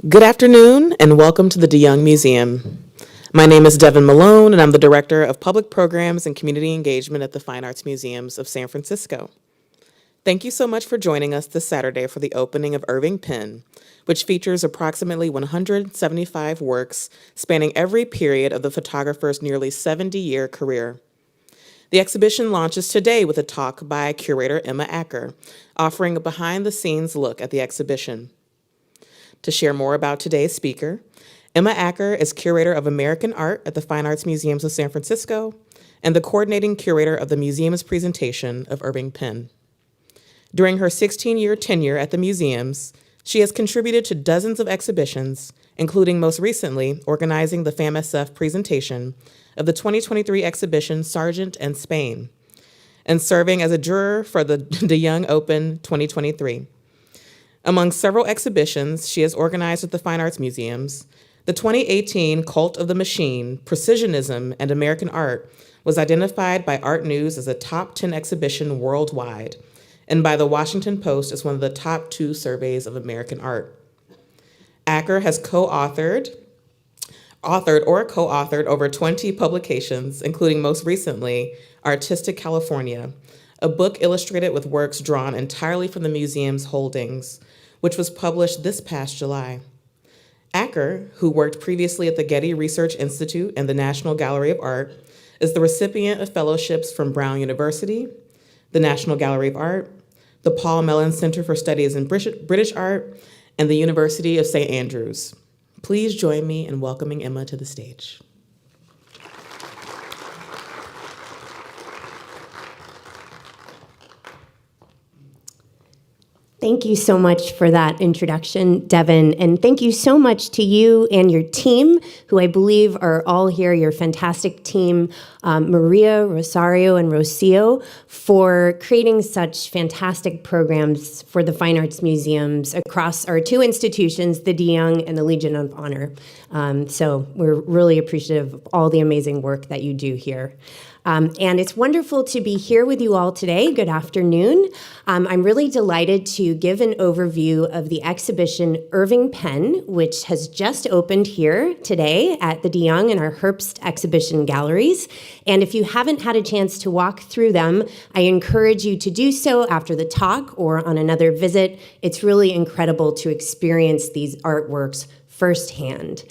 Good afternoon, and welcome to the DeYoung Museum. My name is Devin Malone, and I'm the Director of Public Programs and Community Engagement at the Fine Arts Museums of San Francisco. Thank you so much for joining us this Saturday for the opening of Irving Penn, which features approximately 175 works spanning every period of the photographer's nearly 70-year career. The exhibition launches today with a talk by curator Emma Acker, offering a behind-the-scenes look at the exhibition. To share more about today's speaker, Emma Acker is Curator of American Art at the Fine Arts Museums of San Francisco and the coordinating curator of the museum's presentation of Irving Penn. During her 16-year tenure at the museums, she has contributed to dozens of exhibitions, including most recently organizing the FAMSF presentation of the 2023 exhibition Sargent and Spain, and serving as a juror for the DeYoung Open 2023. Among several exhibitions she has organized at the Fine Arts Museums, the 2018 Cult of the Machine, Precisionism and American Art was identified by Art News as a top 10 exhibition worldwide, and by the Washington Post as one of the top 2 surveys of American art. Acker has authored or co-authored over 20 publications, including most recently Artistic California, a book illustrated with works drawn entirely from the museum's holdings, which was published this past July. Acker, who worked previously at the Getty Research Institute and the National Gallery of Art, is the recipient of fellowships from Brown University, the National Gallery of Art, the Paul Mellon Center for Studies in British Art, and the University of St. Andrews. Please join me in welcoming Emma to the stage. Thank you so much for that introduction, Devin, and thank you so much to you and your team, who I believe are all here, your fantastic team, Maria, Rosario, and Rocio, for creating such fantastic programs for the Fine Arts Museums across our 2 institutions, the DeYoung and the Legion of Honor. So we're really appreciative of all the amazing work that you do here. And it's wonderful to be here with you all today. Good afternoon. I'm really delighted to give an overview of the exhibition Irving Penn, which has just opened here today at the DeYoung and our Herbst exhibition galleries. And if you haven't had a chance to walk through them, I encourage you to do so after the talk or on another visit. It's really incredible to experience these artworks firsthand.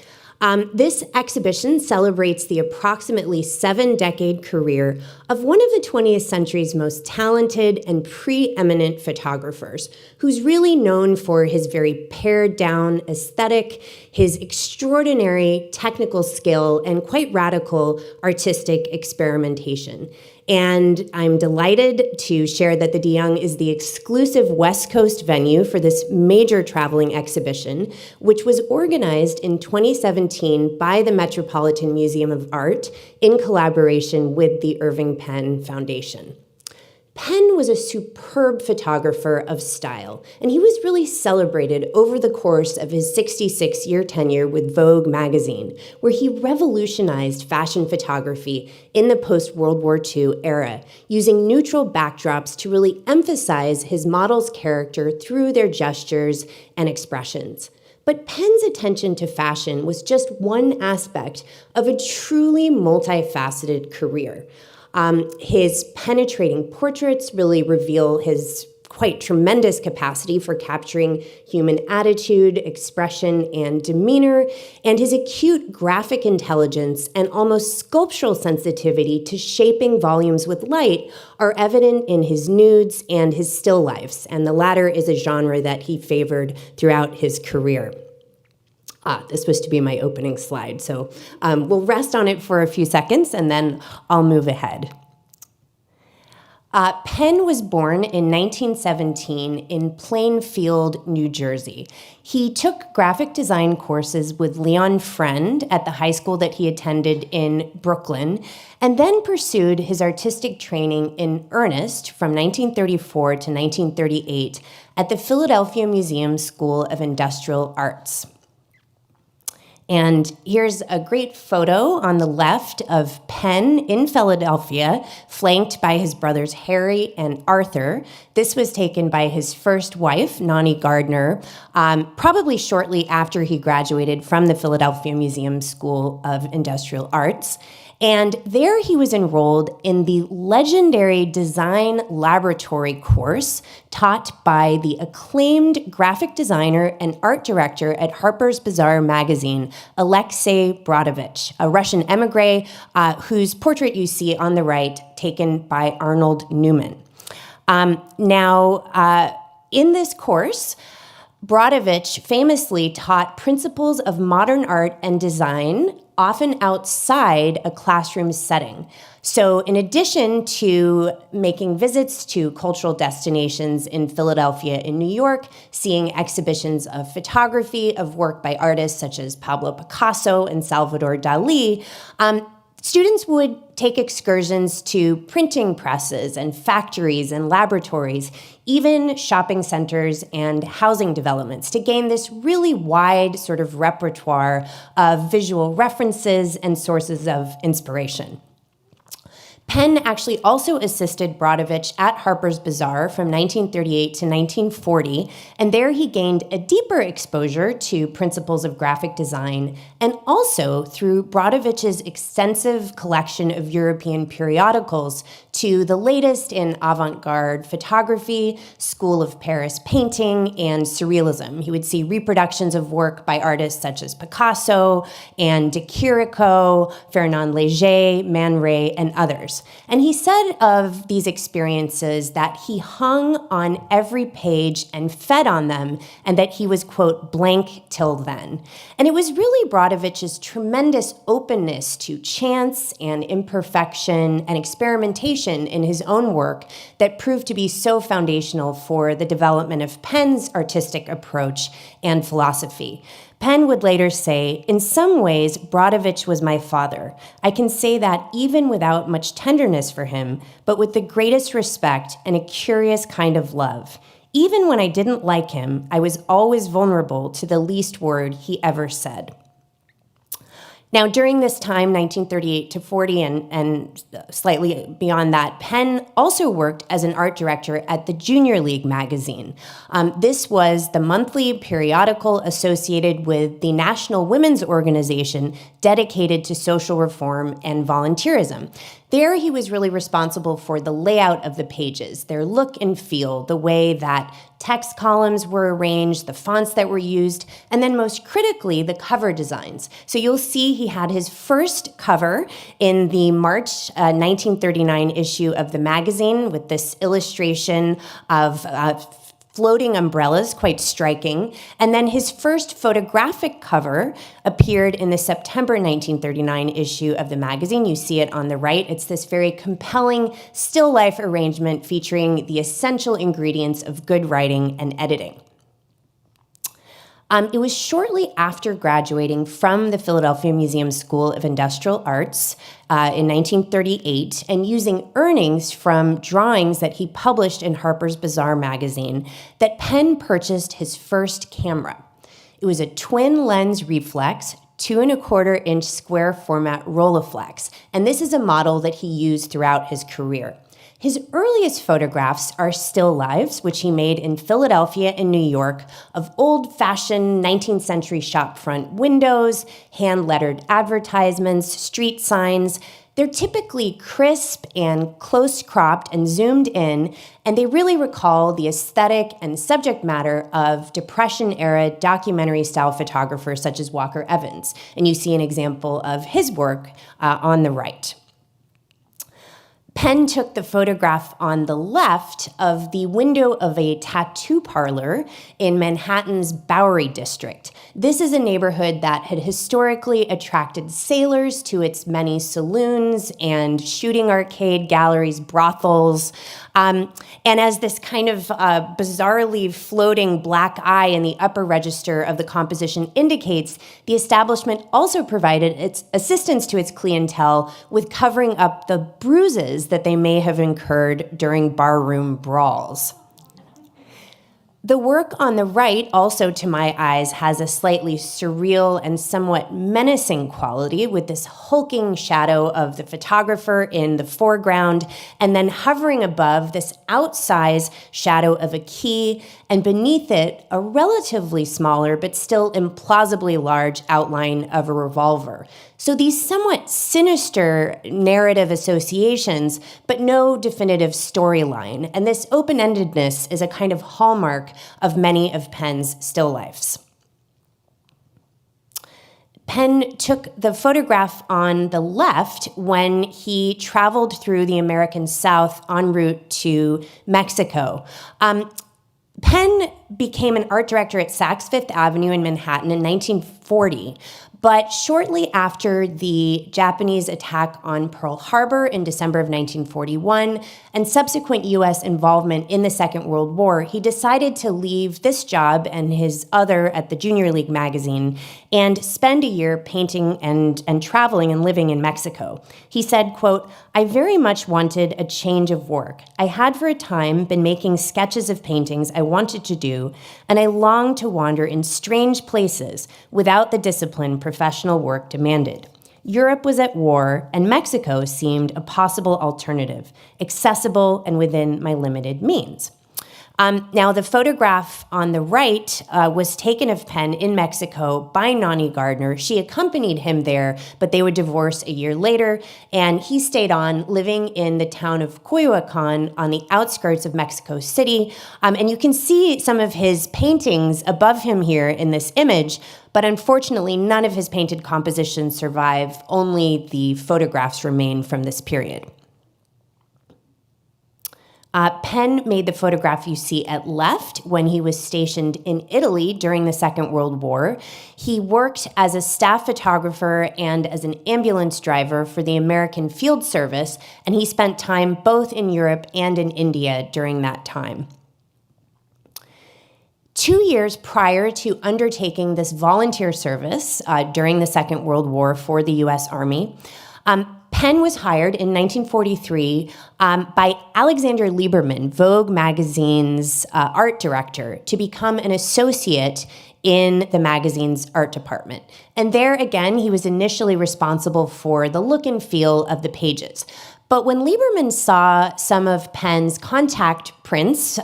This exhibition celebrates the approximately 7-decade career of one of the 20th century's most talented and preeminent photographers, who's really known for his very pared-down aesthetic, his extraordinary technical skill, and quite radical artistic experimentation. And I'm delighted to share that the DeYoung is the exclusive West Coast venue for this major traveling exhibition, which was organized in 2017 by the Metropolitan Museum of Art in collaboration with the Irving Penn Foundation. Penn was a superb photographer of style, and he was really celebrated over the course of his 66-year tenure with Vogue magazine, where he revolutionized fashion photography in the post-World War II era, using neutral backdrops to really emphasize his models' character through their gestures and expressions. But Penn's attention to fashion was just one aspect of a truly multifaceted career. His penetrating portraits really reveal his quite tremendous capacity for capturing human attitude, expression, and demeanor, and his acute graphic intelligence and almost sculptural sensitivity to shaping volumes with light are evident in his nudes and his still lifes, and the latter is a genre that he favored throughout his career. This was to be my opening slide, so we'll rest on it for a few seconds and then I'll move ahead. Penn was born in 1917 in Plainfield, New Jersey. He took graphic design courses with Leon Friend at the high school that he attended in Brooklyn, and then pursued his artistic training in earnest from 1934 to 1938 at the Philadelphia Museum School of Industrial Arts. And here's a great photo on the left of Penn in Philadelphia, flanked by his brothers Harry and Arthur. This was taken by his first wife, Nani Gardner, probably shortly after he graduated from the Philadelphia Museum School of Industrial Arts. And there he was enrolled in the legendary design laboratory course taught by the acclaimed graphic designer and art director at Harper's Bazaar magazine, Alexei Brodovich, a Russian emigre whose portrait you see on the right, taken by Arnold Newman. In this course, Brodovich famously taught principles of modern art and design, often outside a classroom setting. So in addition to making visits to cultural destinations in Philadelphia and New York, seeing exhibitions of photography of work by artists such as Pablo Picasso and Salvador Dali, students would take excursions to printing presses and factories and laboratories, even shopping centers and housing developments, to gain this really wide sort of repertoire of visual references and sources of inspiration. Penn actually also assisted Brodovich at Harper's Bazaar from 1938 to 1940, and there he gained a deeper exposure to principles of graphic design, and also through Brodovich's extensive collection of European periodicals to the latest in avant-garde photography, School of Paris painting, and surrealism. He would see reproductions of work by artists such as Picasso and de Chirico, Fernand Léger, Man Ray, and others. And he said of these experiences that he hung on every page and fed on them, and that he was, quote, blank till then. And it was really Brodovich's tremendous openness to chance and imperfection and experimentation in his own work that proved to be so foundational for the development of Penn's artistic approach and philosophy. Penn would later say, "In some ways, Brodovich was my father. I can say that even without much tenderness for him, but with the greatest respect and a curious kind of love. Even when I didn't like him, I was always vulnerable to the least word he ever said." Now, during this time, 1938 to 40, and slightly beyond that, Penn also worked as an art director at the Junior League magazine. This was the monthly periodical associated with the National Women's Organization dedicated to social reform and volunteerism. There, he was really responsible for the layout of the pages, their look and feel, the way that text columns were arranged, the fonts that were used, and then most critically, the cover designs. So you'll see he had his first cover in the March 1939 issue of the magazine with this illustration of floating umbrellas, quite striking. And then his first photographic cover appeared in the September 1939 issue of the magazine. You see it on the right. It's this very compelling still life arrangement featuring the essential ingredients of good writing and editing. It was shortly after graduating from the Philadelphia Museum School of Industrial Arts in 1938 and using earnings from drawings that he published in Harper's Bazaar magazine that Penn purchased his first camera. It was a twin lens reflex, 2¼ inch square format Rolleiflex, and this is a model that he used throughout his career. His earliest photographs are still lifes, which he made in Philadelphia and New York, of old-fashioned 19th century shopfront windows, hand-lettered advertisements, street signs. They're typically crisp and close-cropped and zoomed in, and they really recall the aesthetic and subject matter of Depression-era documentary-style photographers such as Walker Evans. And you see an example of his work on the right. Penn took the photograph on the left of the window of a tattoo parlor in Manhattan's Bowery district. This is a neighborhood that had historically attracted sailors to its many saloons and shooting arcade galleries, brothels. And as this kind of bizarrely floating black eye in the upper register of the composition indicates, the establishment also provided its assistance to its clientele with covering up the bruises that they may have incurred during barroom brawls. The work on the right, also to my eyes, has a slightly surreal and somewhat menacing quality, with this hulking shadow of the photographer in the foreground, and then hovering above this outsized shadow of a key, and beneath it, a relatively smaller but still implausibly large outline of a revolver. So these somewhat sinister narrative associations, but no definitive storyline. And this open-endedness is a kind of hallmark of many of Penn's still lifes. Penn took the photograph on the left when he traveled through the American South en route to Mexico. Penn became an art director at Saks Fifth Avenue in Manhattan in 1940, but shortly after the Japanese attack on Pearl Harbor in December of 1941 and subsequent U.S. involvement in the Second World War, he decided to leave this job and his other at the Junior League magazine and spend a year painting and traveling and living in Mexico. He said, quote, "I very much wanted a change of work. I had for a time been making sketches of paintings I wanted to do, and I longed to wander in strange places without the discipline professional work demanded. Europe was at war, and Mexico seemed a possible alternative, accessible and within my limited means." Now, the photograph on the right was taken of Penn in Mexico by Nani Gardner. She accompanied him there, but they would divorce a year later, and he stayed on living in the town of Coyoacan on the outskirts of Mexico City. And you can see some of his paintings above him here in this image, but unfortunately, none of his painted compositions survive. Only the photographs remain from this period. Penn made the photograph you see at left when he was stationed in Italy during the Second World War. He worked as a staff photographer and as an ambulance driver for the American Field Service, and he spent time both in Europe and in India during that time. 2 years prior to undertaking this volunteer service during the Second World War for the U.S. Army, Penn was hired in 1943 by Alexander Lieberman, Vogue magazine's art director, to become an associate in the magazine's art department. And there, again, he was initially responsible for the look and feel of the pages. But when Lieberman saw some of Penn's contact prints,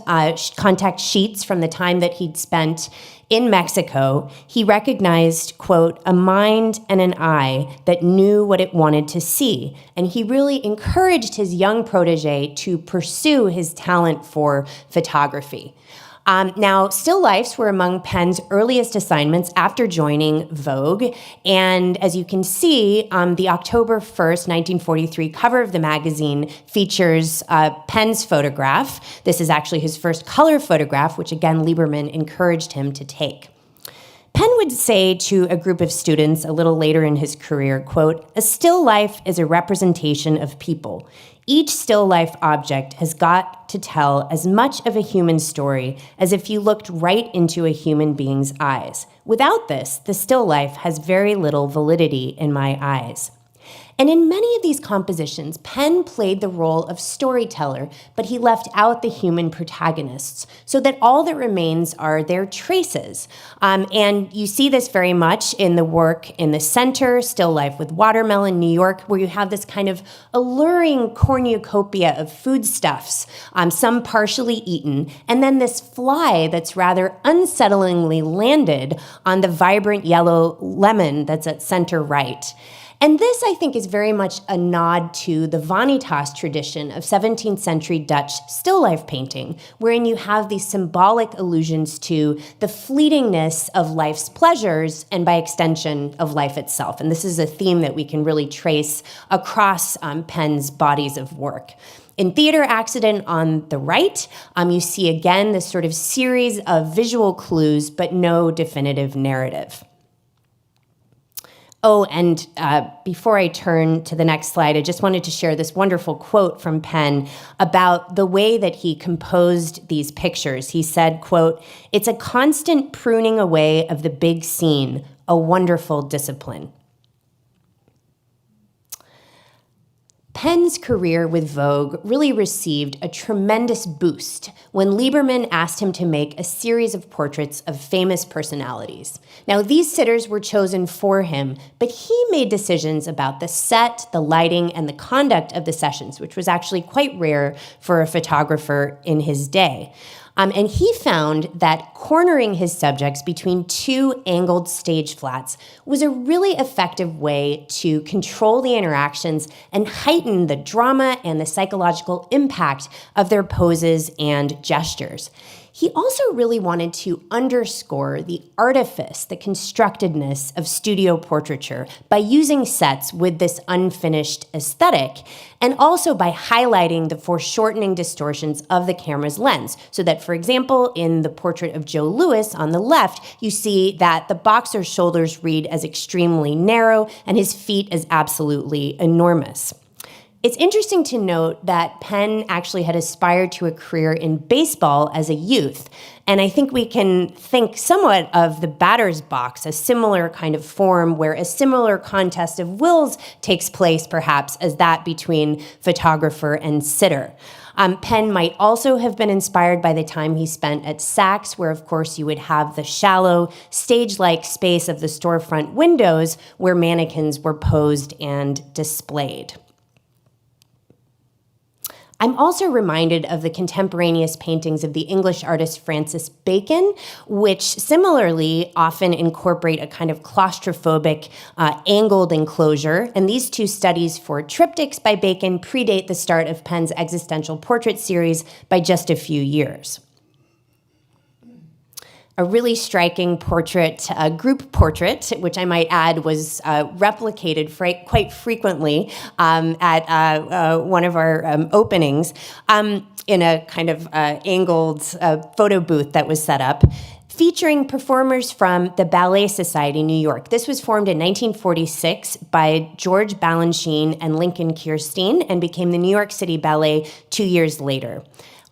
contact sheets from the time that he'd spent in Mexico, he recognized, quote, "a mind and an eye that knew what it wanted to see." And he really encouraged his young protege to pursue his talent for photography. Now, still lifes were among Penn's earliest assignments after joining Vogue. And as you can see, the October 1st, 1943 cover of the magazine features Penn's photograph. This is actually his first color photograph, which again, Lieberman encouraged him to take. Penn would say to a group of students a little later in his career, quote, "A still life is a representation of people. Each still life object has got to tell as much of a human story as if you looked right into a human being's eyes. Without this, the still life has very little validity in my eyes." And in many of these compositions, Penn played the role of storyteller, but he left out the human protagonists, so that all that remains are their traces. And you see this very much in the work in the center, Still Life with Watermelon, New York, where you have this kind of alluring cornucopia of foodstuffs, some partially eaten, and then this fly that's rather unsettlingly landed on the vibrant yellow lemon that's at center right. And this, I think, is very much a nod to the vanitas tradition of 17th century Dutch still life painting, wherein you have these symbolic allusions to the fleetingness of life's pleasures and, by extension, of life itself. And this is a theme that we can really trace across Penn's bodies of work. In Theater Accident on the right, you see again this sort of series of visual clues, but no definitive narrative. Oh, and before I turn to the next slide, I just wanted to share this wonderful quote from Penn about the way that he composed these pictures. He said, quote, "It's a constant pruning away of the big scene, a wonderful discipline." Penn's career with Vogue really received a tremendous boost when Lieberman asked him to make a series of portraits of famous personalities. Now, these sitters were chosen for him, but he made decisions about the set, the lighting, and the conduct of the sessions, which was actually quite rare for a photographer in his day. And he found that cornering his subjects between two angled stage flats was a really effective way to control the interactions and heighten the drama and the psychological impact of their poses and gestures. He also really wanted to underscore the artifice, the constructedness of studio portraiture by using sets with this unfinished aesthetic, and also by highlighting the foreshortening distortions of the camera's lens. So that, for example, in the portrait of Joe Louis on the left, you see that the boxer's shoulders read as extremely narrow and his feet as absolutely enormous. It's interesting to note that Penn actually had aspired to a career in baseball as a youth. And I think we can think somewhat of the batter's box, a similar kind of form where a similar contest of wills takes place, perhaps, as that between photographer and sitter. Penn might also have been inspired by the time he spent at Saks, where, of course, you would have the shallow, stage-like space of the storefront windows where mannequins were posed and displayed. I'm also reminded of the contemporaneous paintings of the English artist Francis Bacon, which similarly often incorporate a kind of claustrophobic angled enclosure. And these two studies for triptychs by Bacon predate the start of Penn's existential portrait series by just a few years. A really striking portrait, a group portrait, which I might add was replicated quite frequently at one of our openings in a kind of angled photo booth that was set up, featuring performers from the Ballet Society, New York. This was formed in 1946 by George Balanchine and Lincoln Kirstein and became the New York City Ballet 2 years later.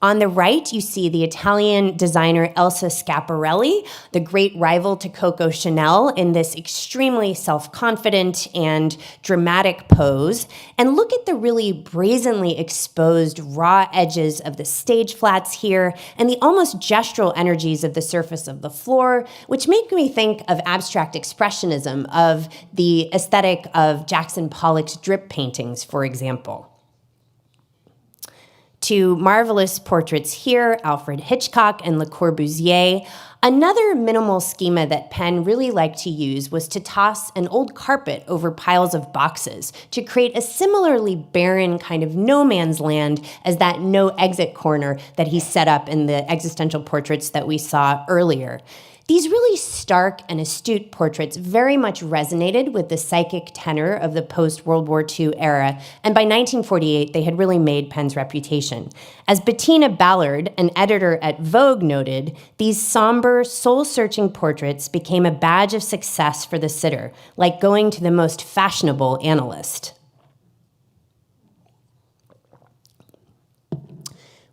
On the right, you see the Italian designer Elsa Schiaparelli, the great rival to Coco Chanel, in this extremely self-confident and dramatic pose. And look at the really brazenly exposed raw edges of the stage flats here and the almost gestural energies of the surface of the floor, which make me think of abstract expressionism, of the aesthetic of Jackson Pollock's drip paintings, for example. To marvelous portraits here, Alfred Hitchcock and Le Corbusier. Another minimal schema that Penn really liked to use was to toss an old carpet over piles of boxes to create a similarly barren kind of no man's land as that no exit corner that he set up in the existential portraits that we saw earlier. These really stark and astute portraits very much resonated with the psychic tenor of the post-World War II era, and by 1948, they had really made Penn's reputation. As Bettina Ballard, an editor at Vogue, noted, these somber, soul-searching portraits became a badge of success for the sitter, like going to the most fashionable analyst.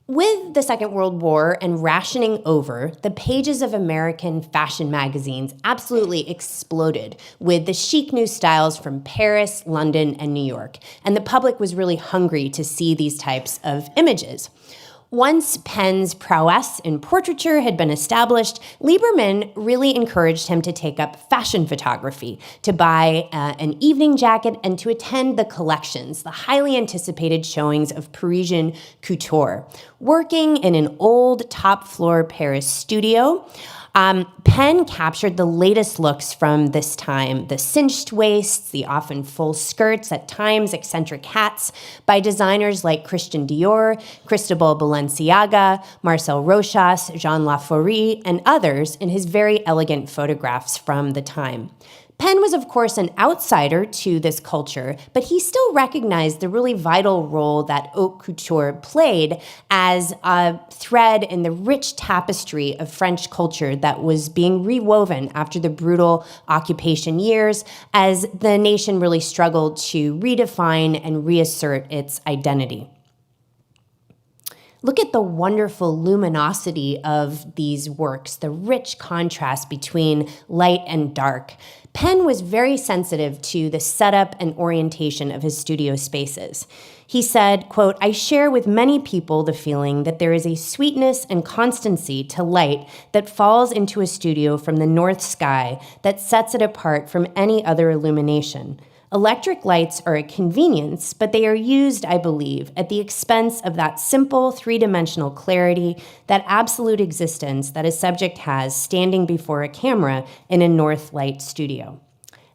With the Second World War and rationing over, the pages of American fashion magazines absolutely exploded with the chic new styles from Paris, London, and New York. And the public was really hungry to see these types of images. Once Penn's prowess in portraiture had been established, Lieberman really encouraged him to take up fashion photography, to buy an evening jacket, and to attend the collections, the highly anticipated showings of Parisian couture. Working in an old top-floor Paris studio, Penn captured the latest looks from this time, the cinched waists, the often full skirts, at times eccentric hats, by designers like Christian Dior, Cristobal Balenciaga, Marcel Rochas, Jean Laforie, and others in his very elegant photographs from the time. Penn was, of course, an outsider to this culture, but he still recognized the really vital role that haute couture played as a thread in the rich tapestry of French culture that was being rewoven after the brutal occupation years as the nation really struggled to redefine and reassert its identity. Look at the wonderful luminosity of these works, the rich contrast between light and dark. Penn was very sensitive to the setup and orientation of his studio spaces. He said, quote, "I share with many people the feeling that there is a sweetness and constancy to light that falls into a studio from the north sky that sets it apart from any other illumination. Electric lights are a convenience, but they are used, I believe, at the expense of that simple three-dimensional clarity, that absolute existence that a subject has standing before a camera in a north light studio."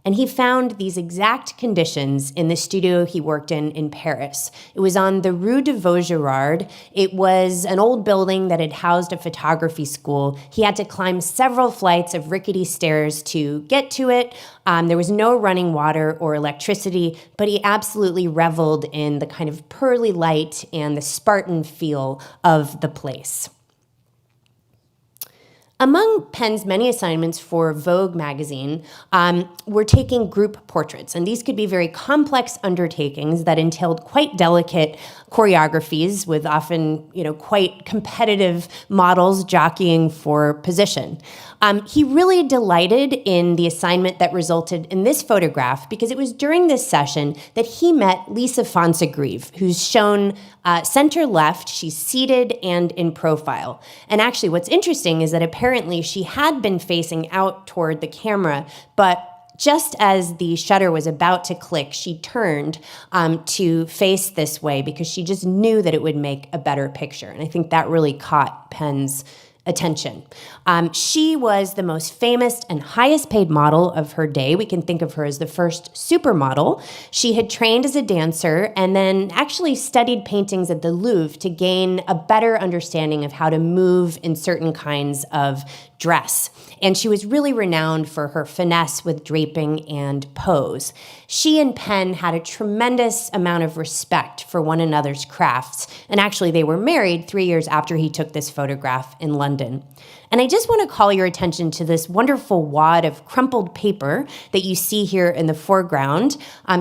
And he found these exact conditions in the studio he worked in Paris. It was on the Rue de Vaugirard. It was an old building that had housed a photography school. He had to climb several flights of rickety stairs to get to it. There was no running water or electricity, but he absolutely reveled in the kind of pearly light and the Spartan feel of the place. Among Penn's many assignments for Vogue magazine were taking group portraits, and these could be very complex undertakings that entailed quite delicate choreographies with often, quite competitive models jockeying for position. He really delighted in the assignment that resulted in this photograph because it was during this session that he met Lisa Fonsegrive, who's shown center left. She's seated and in profile. And actually, what's interesting is that apparently she had been facing out toward the camera, but just as the shutter was about to click, she turned to face this way because she just knew that it would make a better picture. And I think that really caught Penn's attention. She was the most famous and highest paid model of her day. We can think of her as the first supermodel. She had trained as a dancer and then actually studied paintings at the Louvre to gain a better understanding of how to move in certain kinds of dress. And she was really renowned for her finesse with draping and pose. She and Penn had a tremendous amount of respect for one another's crafts. And actually, they were married 3 years after he took this photograph in London. And I just want to call your attention to this wonderful wad of crumpled paper that you see here in the foreground,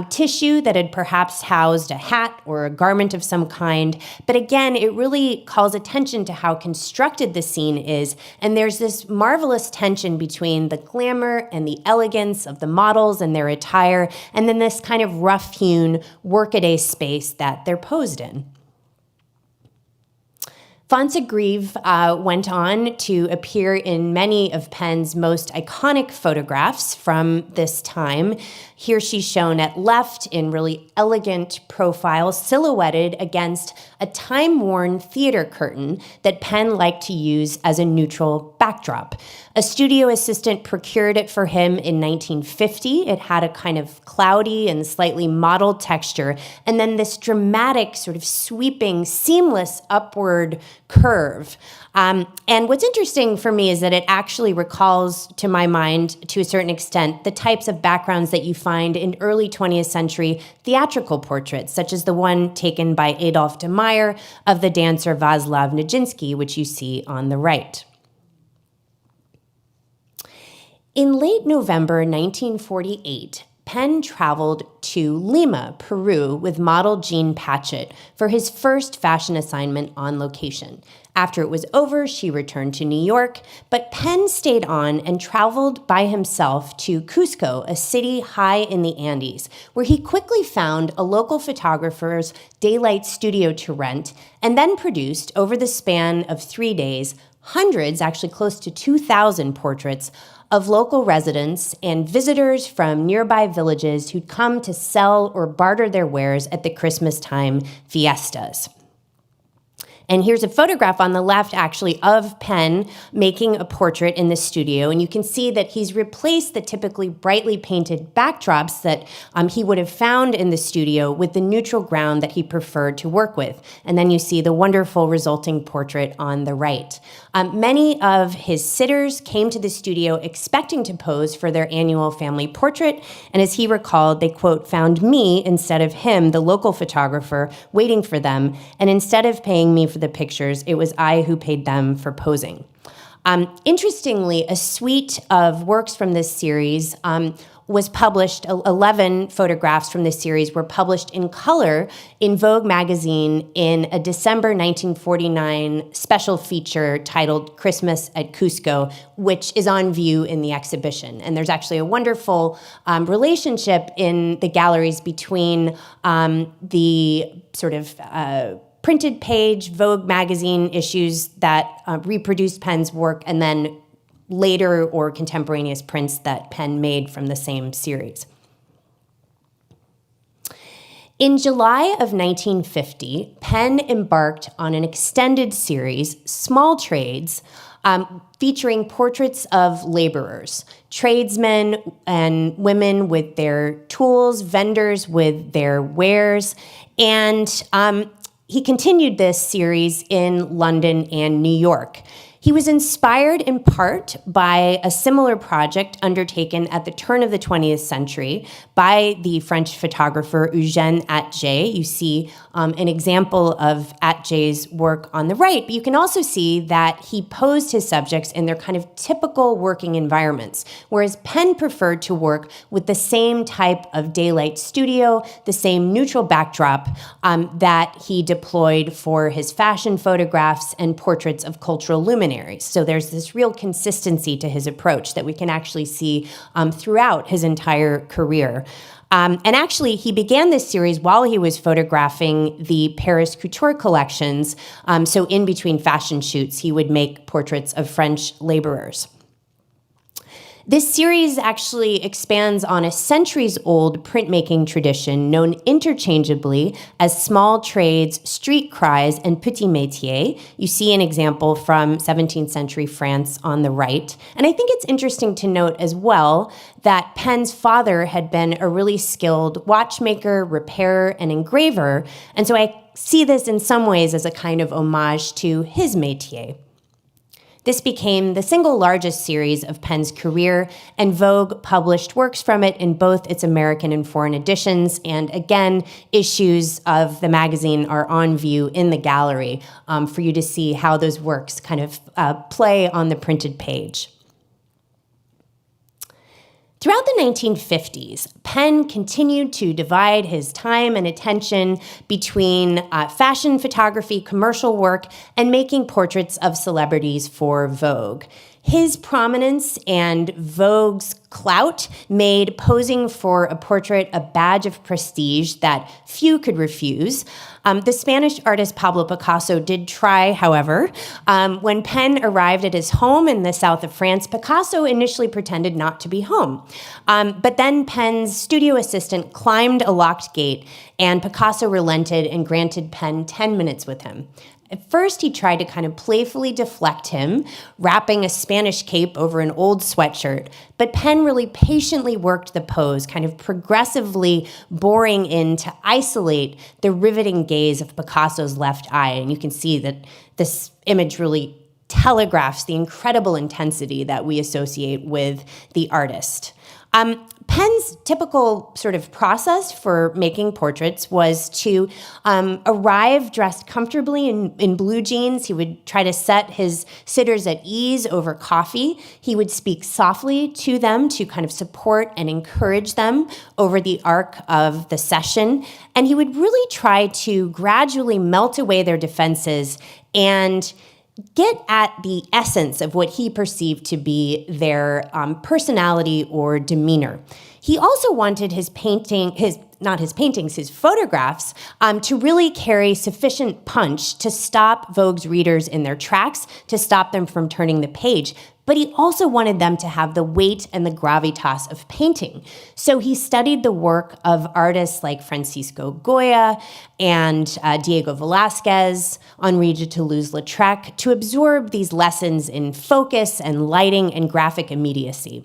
tissue that had perhaps housed a hat or a garment of some kind. But again, it really calls attention to how constructed the scene is. And there's this marvelous tension between the glamour and the elegance of the models and their attire, and then this kind of rough-hewn workaday space that they're posed in. Fonsegrive went on to appear in many of Penn's most iconic photographs from this time. Here she's shown at left in really elegant profile, silhouetted against a time-worn theater curtain that Penn liked to use as a neutral backdrop. A studio assistant procured it for him in 1950. It had a kind of cloudy and slightly mottled texture, and then this dramatic, sort of sweeping, seamless upward curve. And what's interesting for me is that it actually recalls, to my mind, to a certain extent, the types of backgrounds that you find in early 20th century theatrical portraits, such as the one taken by Adolphe de Meyer of the dancer Václav Nijinsky, which you see on the right. In late November 1948, Penn traveled to Lima, Peru, with model Jean Patchett for his first fashion assignment on location. After it was over, she returned to New York, but Penn stayed on and traveled by himself to Cusco, a city high in the Andes, where he quickly found a local photographer's daylight studio to rent, and then produced, over the span of 3 days, hundreds, actually close to 2,000 portraits of local residents and visitors from nearby villages who'd come to sell or barter their wares at the Christmas time fiestas. And here's a photograph on the left, actually, of Penn making a portrait in the studio. And you can see that he's replaced the typically brightly painted backdrops that he would have found in the studio with the neutral ground that he preferred to work with. And then you see the wonderful resulting portrait on the right. Many of his sitters came to the studio expecting to pose for their annual family portrait. And as he recalled, they, quote, found me instead of him, the local photographer, waiting for them. And instead of paying me for the pictures, it was I who paid them for posing. Interestingly, a suite of works from this series was published, 11 photographs from this series were published in color in Vogue magazine in a December 1949 special feature titled Christmas at Cusco, which is on view in the exhibition. And there's actually a wonderful relationship in the galleries between the sort of printed page Vogue magazine issues that reproduced Penn's work and then later or contemporaneous prints that Penn made from the same series. In July of 1950, Penn embarked on an extended series, Small Trades, featuring portraits of laborers, tradesmen and women with their tools, vendors with their wares, and he continued this series in London and New York. He was inspired in part by a similar project undertaken at the turn of the 20th century by the French photographer Eugène Atget. You see an example of Atget's work on the right, but you can also see that he posed his subjects in their kind of typical working environments, whereas Penn preferred to work with the same type of daylight studio, the same neutral backdrop that he deployed for his fashion photographs and portraits of cultural luminaries. So there's this real consistency to his approach that we can actually see throughout his entire career. And actually, he began this series while he was photographing the Paris couture collections. So in between fashion shoots, he would make portraits of French laborers. This series actually expands on a centuries-old printmaking tradition known interchangeably as Small Trades, Street Cries, and Petit Métier. You see an example from 17th century France on the right. And I think it's interesting to note as well that Penn's father had been a really skilled watchmaker, repairer, and engraver. And so I see this in some ways as a kind of homage to his métier. This became the single largest series of Penn's career, and Vogue published works from it in both its American and foreign editions. And again, issues of the magazine are on view in the gallery for you to see how those works kind of play on the printed page. Throughout the 1950s, Penn continued to divide his time and attention between fashion photography, commercial work, and making portraits of celebrities for Vogue. His prominence and Vogue's clout made posing for a portrait a badge of prestige that few could refuse. The Spanish artist Pablo Picasso did try, however. When Penn arrived at his home in the south of France, Picasso initially pretended not to be home. But then Penn's studio assistant climbed a locked gate, and Picasso relented and granted Penn 10 minutes with him. At first, he tried to kind of playfully deflect him, wrapping a Spanish cape over an old sweatshirt. But Penn really patiently worked the pose, kind of progressively boring in to isolate the riveting gaze of Picasso's left eye. And you can see that this image really telegraphs the incredible intensity that we associate with the artist. Penn's typical sort of process for making portraits was to arrive dressed comfortably in blue jeans. He would try to set his sitters at ease over coffee. He would speak softly to them to kind of support and encourage them over the arc of the session. And he would really try to gradually melt away their defenses and get at the essence of what he perceived to be their personality or demeanor. He also wanted his photographs to really carry sufficient punch to stop Vogue's readers in their tracks, to stop them from turning the page. But he also wanted them to have the weight and the gravitas of painting. So he studied the work of artists like Francisco Goya and Diego Velázquez, Henri de Toulouse-Lautrec, to absorb these lessons in focus and lighting and graphic immediacy.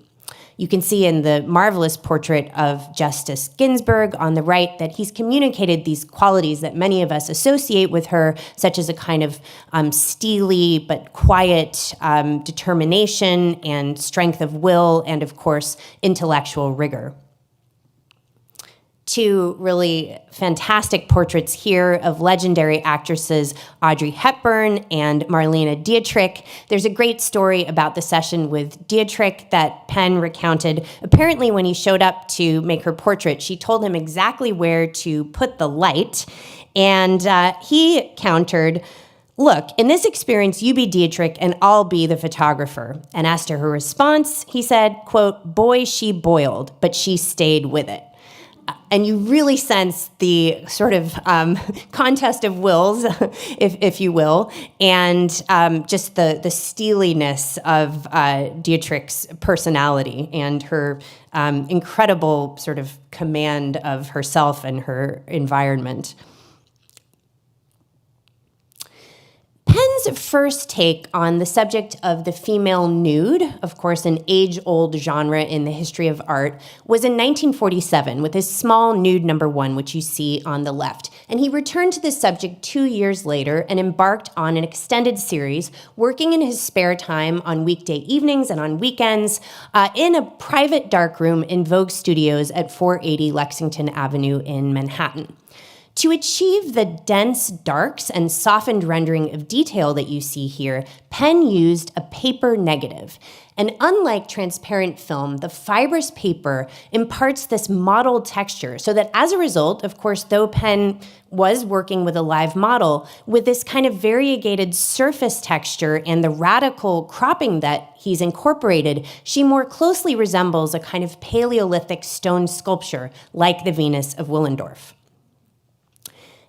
You can see in the marvelous portrait of Justice Ginsburg on the right that he's communicated these qualities that many of us associate with her, such as a kind of steely but quiet determination and strength of will and, of course, intellectual rigor. Two really fantastic portraits here of legendary actresses Audrey Hepburn and Marlene Dietrich. There's a great story about the session with Dietrich that Penn recounted. Apparently, when he showed up to make her portrait, she told him exactly where to put the light, and he countered, "Look, in this experience, you be Dietrich and I'll be the photographer." And as to her response, he said, quote, "Boy, she boiled, but she stayed with it." And you really sense the sort of contest of wills, if you will, and just the steeliness of Dietrich's personality and her incredible sort of command of herself and her environment. Penn's first take on the subject of the female nude, of course an age-old genre in the history of art, was in 1947 with his small nude number 1, which you see on the left. And he returned to this subject 2 years later and embarked on an extended series, working in his spare time on weekday evenings and on weekends in a private darkroom in Vogue Studios at 480 Lexington Avenue in Manhattan. To achieve the dense darks and softened rendering of detail that you see here, Penn used a paper negative. And unlike transparent film, the fibrous paper imparts this mottled texture so that as a result, of course, though Penn was working with a live model, with this kind of variegated surface texture and the radical cropping that he's incorporated, she more closely resembles a kind of Paleolithic stone sculpture like the Venus of Willendorf.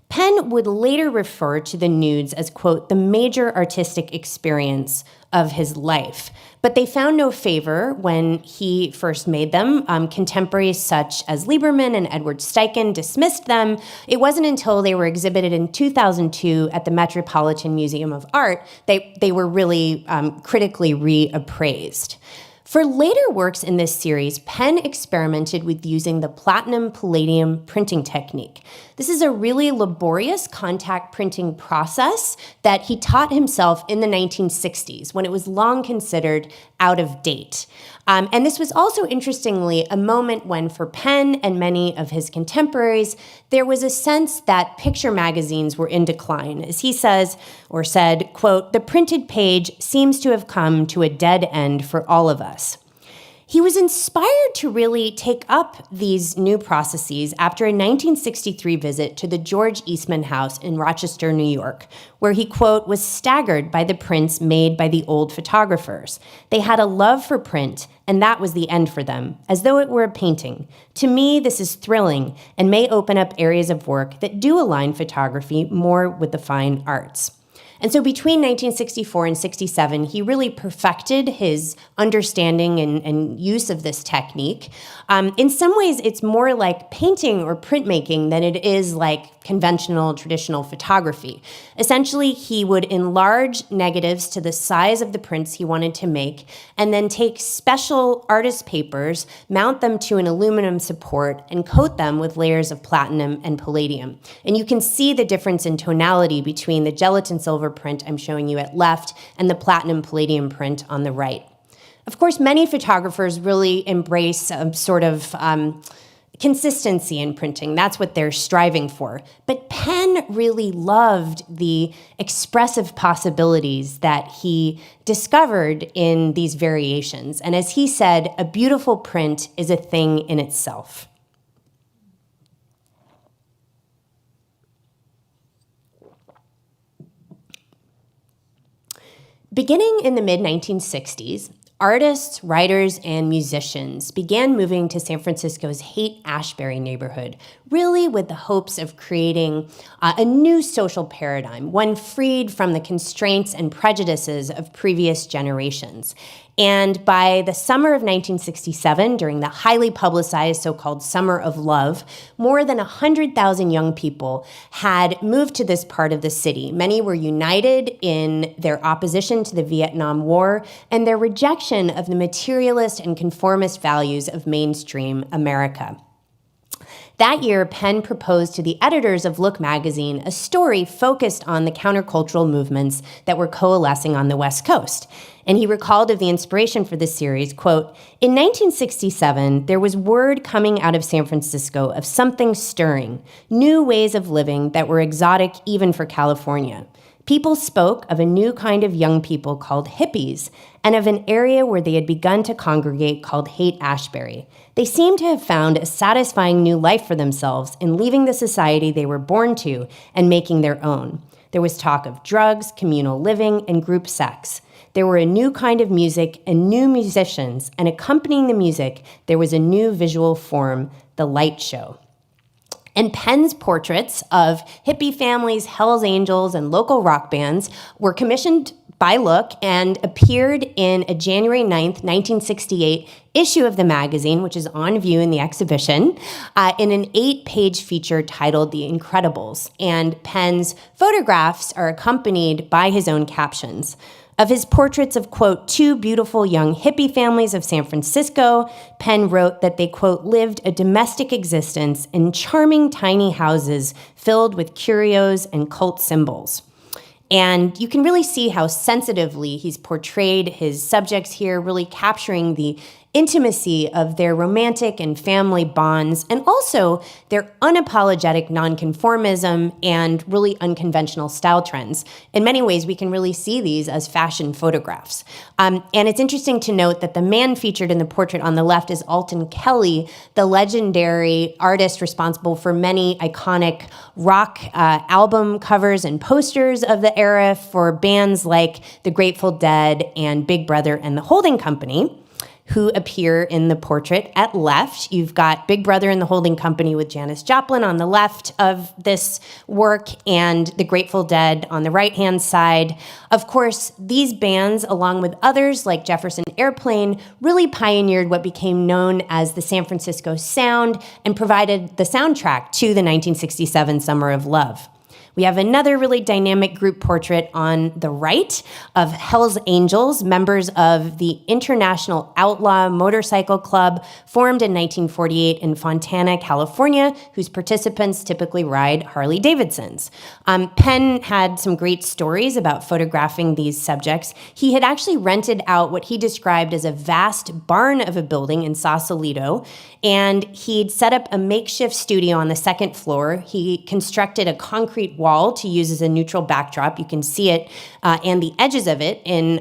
Penn would later refer to the nudes as, quote, the major artistic experience of his life. But they found no favor when he first made them. Contemporaries such as Lieberman and Edward Steichen dismissed them. It wasn't until they were exhibited in 2002 at the Metropolitan Museum of Art they were really critically reappraised. For later works in this series, Penn experimented with using the platinum palladium printing technique. This is a really laborious contact printing process that he taught himself in the 1960s when it was long considered out of date. And this was also, interestingly, a moment when, for Penn and many of his contemporaries, there was a sense that picture magazines were in decline. As he says, or said, quote, "The printed page seems to have come to a dead end for all of us." He was inspired to really take up these new processes after a 1963 visit to the George Eastman House in Rochester, New York, where he, quote, was staggered by the prints made by the old photographers. They had a love for print, and that was the end for them, as though it were a painting. To me, this is thrilling and may open up areas of work that do align photography more with the fine arts. And so between 1964 and 67, he really perfected his understanding and use of this technique. In some ways, it's more like painting or printmaking than it is like conventional, traditional photography. Essentially, he would enlarge negatives to the size of the prints he wanted to make, and then take special artist papers, mount them to an aluminum support, and coat them with layers of platinum and palladium. And you can see the difference in tonality between the gelatin silver print I'm showing you at left and the platinum palladium print on the right. Of course, many photographers really embrace a sort of consistency in printing. That's what they're striving for. But Penn really loved the expressive possibilities that he discovered in these variations. And as he said, a beautiful print is a thing in itself. Beginning in the mid-1960s, artists, writers, and musicians began moving to San Francisco's Haight-Ashbury neighborhood, really with the hopes of creating a new social paradigm, one freed from the constraints and prejudices of previous generations. And by the summer of 1967, during the highly publicized so-called Summer of Love, more than 100,000 young people had moved to this part of the city. Many were united in their opposition to the Vietnam War and their rejection of the materialist and conformist values of mainstream America. That year, Penn proposed to the editors of Look magazine a story focused on the countercultural movements that were coalescing on the West Coast. And he recalled of the inspiration for this series, quote, "In 1967, there was word coming out of San Francisco of something stirring, new ways of living that were exotic even for California. People spoke of a new kind of young people called hippies and of an area where they had begun to congregate called Haight-Ashbury. They seemed to have found a satisfying new life for themselves in leaving the society they were born to and making their own. There was talk of drugs, communal living, and group sex. There were a new kind of music and new musicians, and accompanying the music, there was a new visual form, the light show." And Penn's portraits of hippie families, Hells Angels, and local rock bands were commissioned by Look and appeared in a January 9th, 1968 issue of the magazine, which is on view in the exhibition, in an 8-page feature titled The Incredibles. And Penn's photographs are accompanied by his own captions. Of his portraits of, quote, two beautiful young hippie families of San Francisco, Penn wrote that they, quote, lived a domestic existence in charming tiny houses filled with curios and cult symbols. And you can really see how sensitively he's portrayed his subjects here, really capturing the intimacy of their romantic and family bonds, and also their unapologetic nonconformism and really unconventional style trends. In many ways, we can really see these as fashion photographs. And it's interesting to note that the man featured in the portrait on the left is Alton Kelly, the legendary artist responsible for many iconic rock album covers and posters of the era for bands like the Grateful Dead and Big Brother and the Holding Company, who appear in the portrait at left. You've got Big Brother and the Holding Company with Janis Joplin on the left of this work and the Grateful Dead on the right-hand side. Of course, these bands, along with others like Jefferson Airplane, really pioneered what became known as the San Francisco Sound and provided the soundtrack to the 1967 Summer of Love. We have another really dynamic group portrait on the right of Hells Angels, members of the International Outlaw Motorcycle Club, formed in 1948 in Fontana, California, whose participants typically ride Harley Davidsons. Penn had some great stories about photographing these subjects. He had actually rented out what he described as a vast barn of a building in Sausalito, and he'd set up a makeshift studio on the second floor. He constructed a concrete wall to use as a neutral backdrop. You can see it and the edges of it in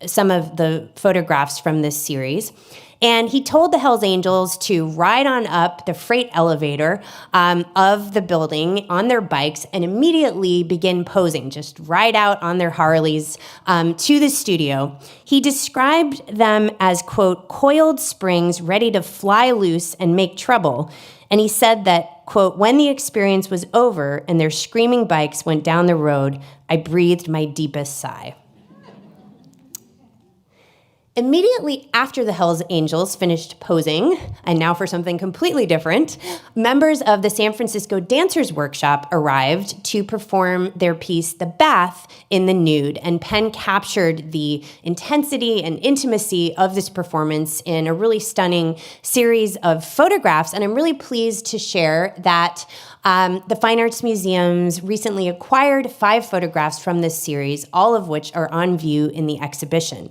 some of the photographs from this series. And he told the Hells Angels to ride on up the freight elevator of the building on their bikes and immediately begin posing, just ride out on their Harleys to the studio. He described them as, quote, coiled springs ready to fly loose and make trouble. And he said that, quote, when the experience was over and their screaming bikes went down the road, I breathed my deepest sigh. Immediately after the Hells Angels finished posing, and now for something completely different, members of the San Francisco Dancers Workshop arrived to perform their piece, The Bath, in the nude. And Penn captured the intensity and intimacy of this performance in a really stunning series of photographs. And I'm really pleased to share that the Fine Arts Museums recently acquired 5 photographs from this series, all of which are on view in the exhibition.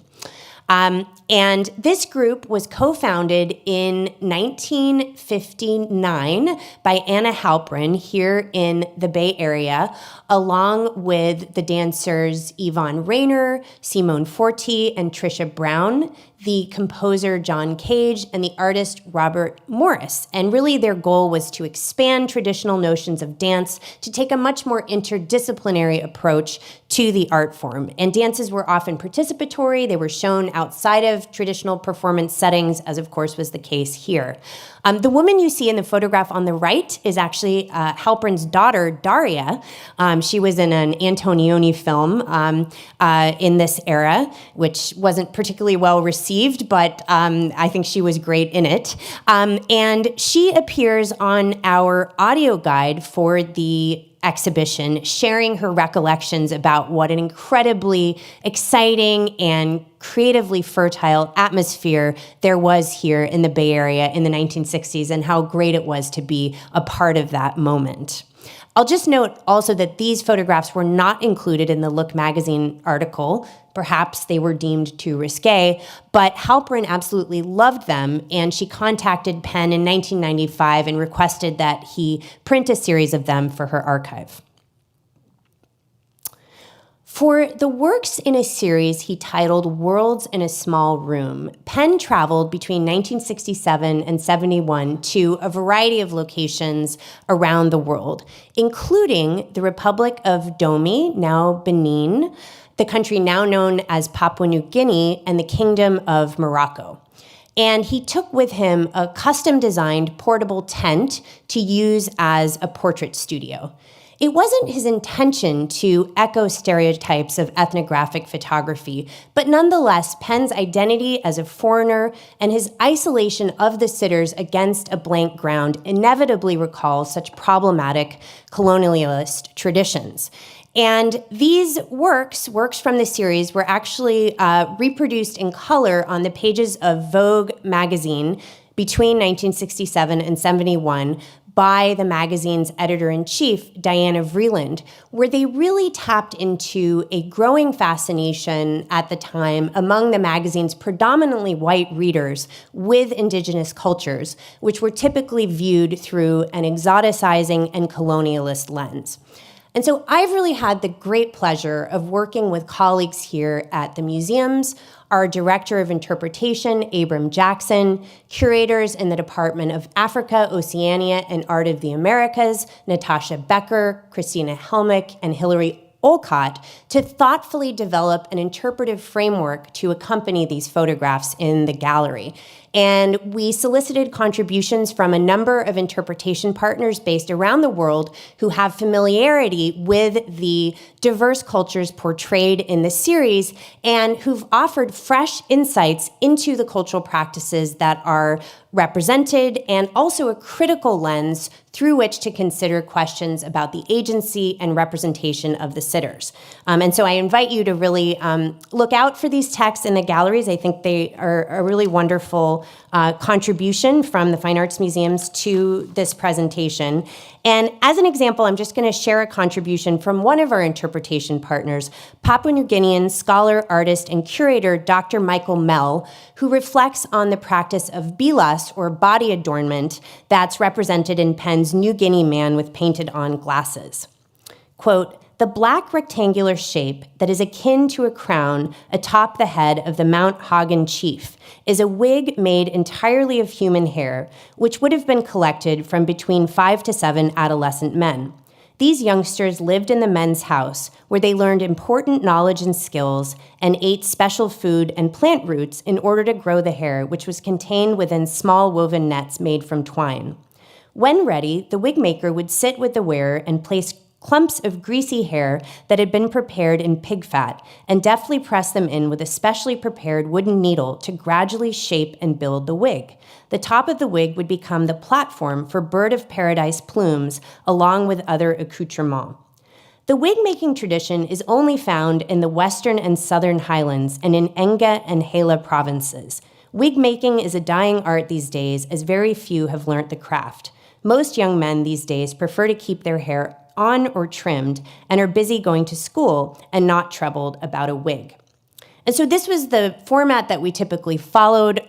And this group was co-founded in 1959 by Anna Halprin here in the Bay Area, along with the dancers Yvonne Rainer, Simone Forti, and Trisha Brown, the composer John Cage, and the artist Robert Morris. And really their goal was to expand traditional notions of dance to take a much more interdisciplinary approach to the art form. And dances were often participatory. They were shown outside of traditional performance settings, as of course was the case here. The woman you see in the photograph on the right is actually Halprin's daughter, Daria. She was in an Antonioni film in this era, which wasn't particularly well received, but I think she was great in it. And she appears on our audio guide for the exhibition, sharing her recollections about what an incredibly exciting and creatively fertile atmosphere there was here in the Bay Area in the 1960s and how great it was to be a part of that moment. I'll just note also that these photographs were not included in the Look magazine article. Perhaps they were deemed too risque, but Halperin absolutely loved them, and she contacted Penn in 1995 and requested that he print a series of them for her archive. For the works in a series he titled Worlds in a Small Room, Penn traveled between 1967 and 71 to a variety of locations around the world, including the Republic of Dahomey, now Benin, the country now known as Papua New Guinea, and the Kingdom of Morocco. And he took with him a custom-designed portable tent to use as a portrait studio. It wasn't his intention to echo stereotypes of ethnographic photography, but nonetheless, Penn's identity as a foreigner and his isolation of the sitters against a blank ground inevitably recalls such problematic colonialist traditions. And these works from the series, were actually reproduced in color on the pages of Vogue magazine between 1967 and 71 by the magazine's editor-in-chief, Diana Vreeland, where they really tapped into a growing fascination at the time among the magazine's predominantly white readers with indigenous cultures, which were typically viewed through an exoticizing and colonialist lens. And so I've really had the great pleasure of working with colleagues here at the museums, our Director of Interpretation, Abram Jackson, curators in the Department of Africa, Oceania, and Art of the Americas, Natasha Becker, Christina Helmick, and Hillary Olcott, to thoughtfully develop an interpretive framework to accompany these photographs in the gallery. And we solicited contributions from a number of interpretation partners based around the world who have familiarity with the diverse cultures portrayed in the series and who've offered fresh insights into the cultural practices that are represented, and also a critical lens through which to consider questions about the agency and representation of the sitters. And so I invite you to really look out for these texts in the galleries. I think they are a really wonderful contribution from the Fine Arts Museums to this presentation. And as an example, I'm just going to share a contribution from one of our interpretation partners, Papua New Guinean scholar, artist, and curator Dr. Michael Mell, who reflects on the practice of bilas, or body adornment, that's represented in Penn's New Guinea Man with painted-on glasses. Quote, "The black rectangular shape that is akin to a crown atop the head of the Mount Hagen chief is a wig made entirely of human hair, which would have been collected from between 5 to 7 adolescent men. These youngsters lived in the men's house, where they learned important knowledge and skills and ate special food and plant roots in order to grow the hair, which was contained within small woven nets made from twine. When ready, the wig maker would sit with the wearer and place clumps of greasy hair that had been prepared in pig fat and deftly press them in with a specially prepared wooden needle to gradually shape and build the wig. The top of the wig would become the platform for bird of paradise plumes, along with other accoutrements. The wig-making tradition is only found in the Western and Southern Highlands and in Enga and Hela provinces. Wig-making is a dying art these days, as very few have learnt the craft. Most young men these days prefer to keep their hair on or trimmed and are busy going to school and not troubled about a wig." And so this was the format that we typically followed.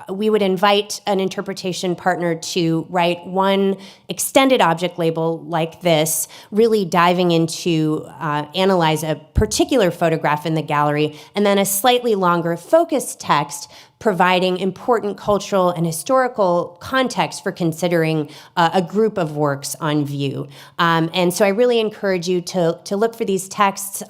We would invite an interpretation partner to write one extended object label like this, really diving into analyze a particular photograph in the gallery, and then a slightly longer focus text providing important cultural and historical context for considering a group of works on view. And so I really encourage you to look for these texts.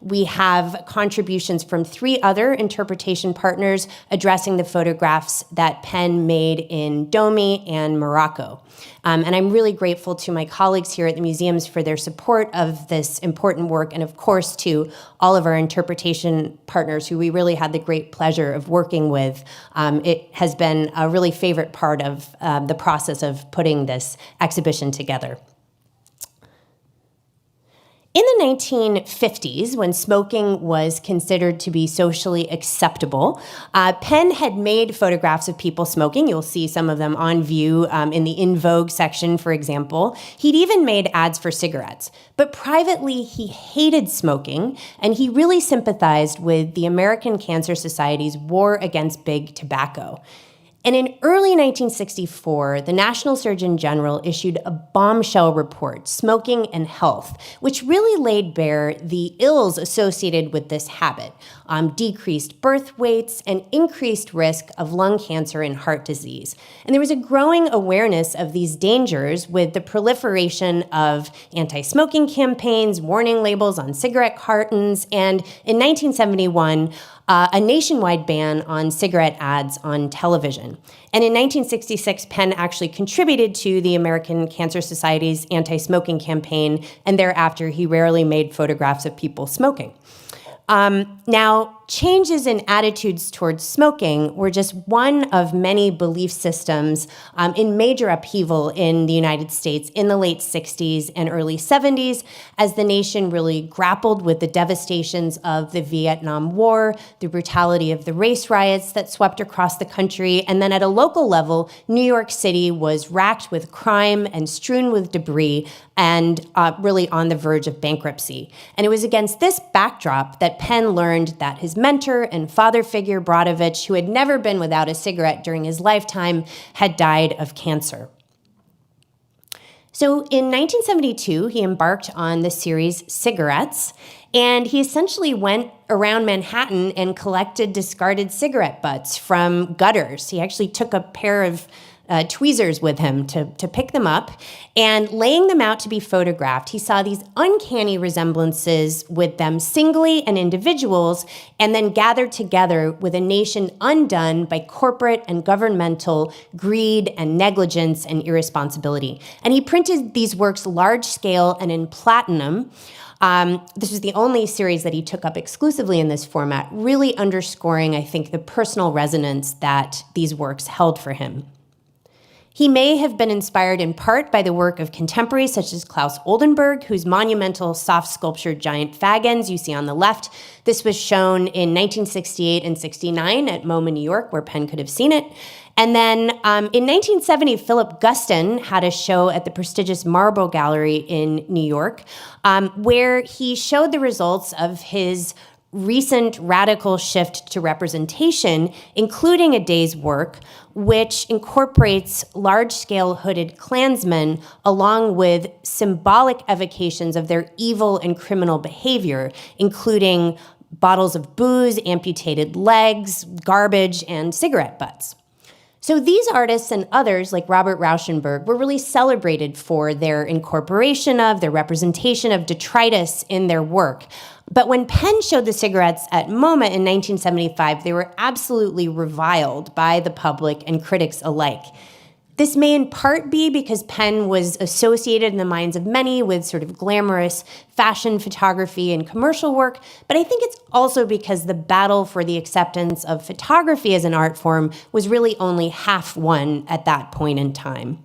We have contributions from 3 other interpretation partners addressing the photographs that Penn made in Dahomey and Morocco. And I'm really grateful to my colleagues here at the museums for their support of this important work, and of course to all of our interpretation partners who we really had the great pleasure of working with. It has been a really favorite part of the process of putting this exhibition together. In the 1950s, when smoking was considered to be socially acceptable, Penn had made photographs of people smoking. You'll see some of them on view in the In Vogue section, for example. He'd even made ads for cigarettes. But privately, he hated smoking, and he really sympathized with the American Cancer Society's war against big tobacco. And in early 1964, the National Surgeon General issued a bombshell report, Smoking and Health, which really laid bare the ills associated with this habit, decreased birth weights and increased risk of lung cancer and heart disease. And there was a growing awareness of these dangers with the proliferation of anti-smoking campaigns, warning labels on cigarette cartons, and in 1971, a nationwide ban on cigarette ads on television. And in 1966, Penn actually contributed to the American Cancer Society's anti-smoking campaign, and thereafter he rarely made photographs of people smoking. Now, changes in attitudes towards smoking were just one of many belief systems in major upheaval in the United States in the late 60s and early 70s as the nation really grappled with the devastations of the Vietnam War, the brutality of the race riots that swept across the country, and then at a local level, New York City was racked with crime and strewn with debris and really on the verge of bankruptcy. And it was against this backdrop that Penn learned that his mentor and father figure, Brodovich, who had never been without a cigarette during his lifetime, had died of cancer. So in 1972, he embarked on the series Cigarettes, and he essentially went around Manhattan and collected discarded cigarette butts from gutters. He actually took a pair of tweezers with him to pick them up, and laying them out to be photographed, he saw these uncanny resemblances with them singly and individuals, and then gathered together with a nation undone by corporate and governmental greed and negligence and irresponsibility. And he printed these works large scale and in platinum. This was the only series that he took up exclusively in this format, really underscoring, I think, the personal resonance that these works held for him. He may have been inspired in part by the work of contemporaries such as Klaus Oldenburg, whose monumental soft sculptured giant fag ends you see on the left. This was shown in 1968 and 69 at MoMA, New York, where Penn could have seen it. And then in 1970, Philip Guston had a show at the prestigious Marlborough Gallery in New York, where he showed the results of his recent radical shift to representation, including a day's work, which incorporates large-scale hooded Klansmen along with symbolic evocations of their evil and criminal behavior, including bottles of booze, amputated legs, garbage, and cigarette butts. So these artists and others, like Robert Rauschenberg, were really celebrated for their incorporation of, their representation of detritus in their work. But when Penn showed the cigarettes at MoMA in 1975, they were absolutely reviled by the public and critics alike. This may in part be because Penn was associated in the minds of many with sort of glamorous fashion photography and commercial work, but I think it's also because the battle for the acceptance of photography as an art form was really only half won at that point in time.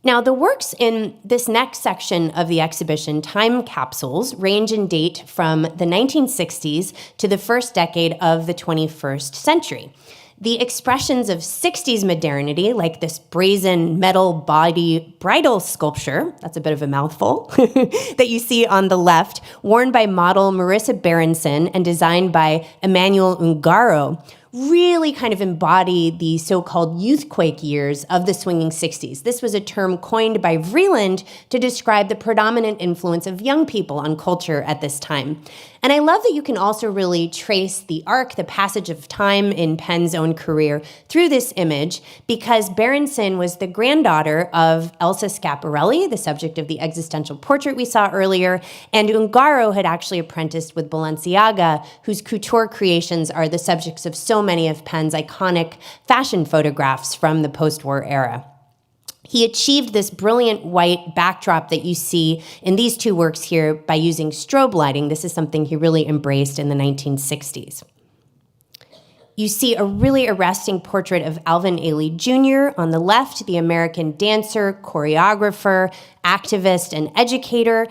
Now, the works in this next section of the exhibition, Time Capsules, range in date from the 1960s to the first decade of the 21st century. The expressions of 60s modernity, like this brazen metal body bridal sculpture, that's a bit of a mouthful, that you see on the left, worn by model Marissa Berenson and designed by Emmanuel Ungaro, really kind of embody the so-called youthquake years of the swinging 60s. This was a term coined by Vreeland to describe the predominant influence of young people on culture at this time. And I love that you can also really trace the arc, the passage of time in Penn's own career through this image, because Berenson was the granddaughter of Elsa Schiaparelli, the subject of the existential portrait we saw earlier, and Ungaro had actually apprenticed with Balenciaga, whose couture creations are the subjects of so many of Penn's iconic fashion photographs from the post-war era. He achieved this brilliant white backdrop that you see in these two works here by using strobe lighting. This is something he really embraced in the 1960s. You see a really arresting portrait of Alvin Ailey Jr. on the left, the American dancer, choreographer, activist, and educator,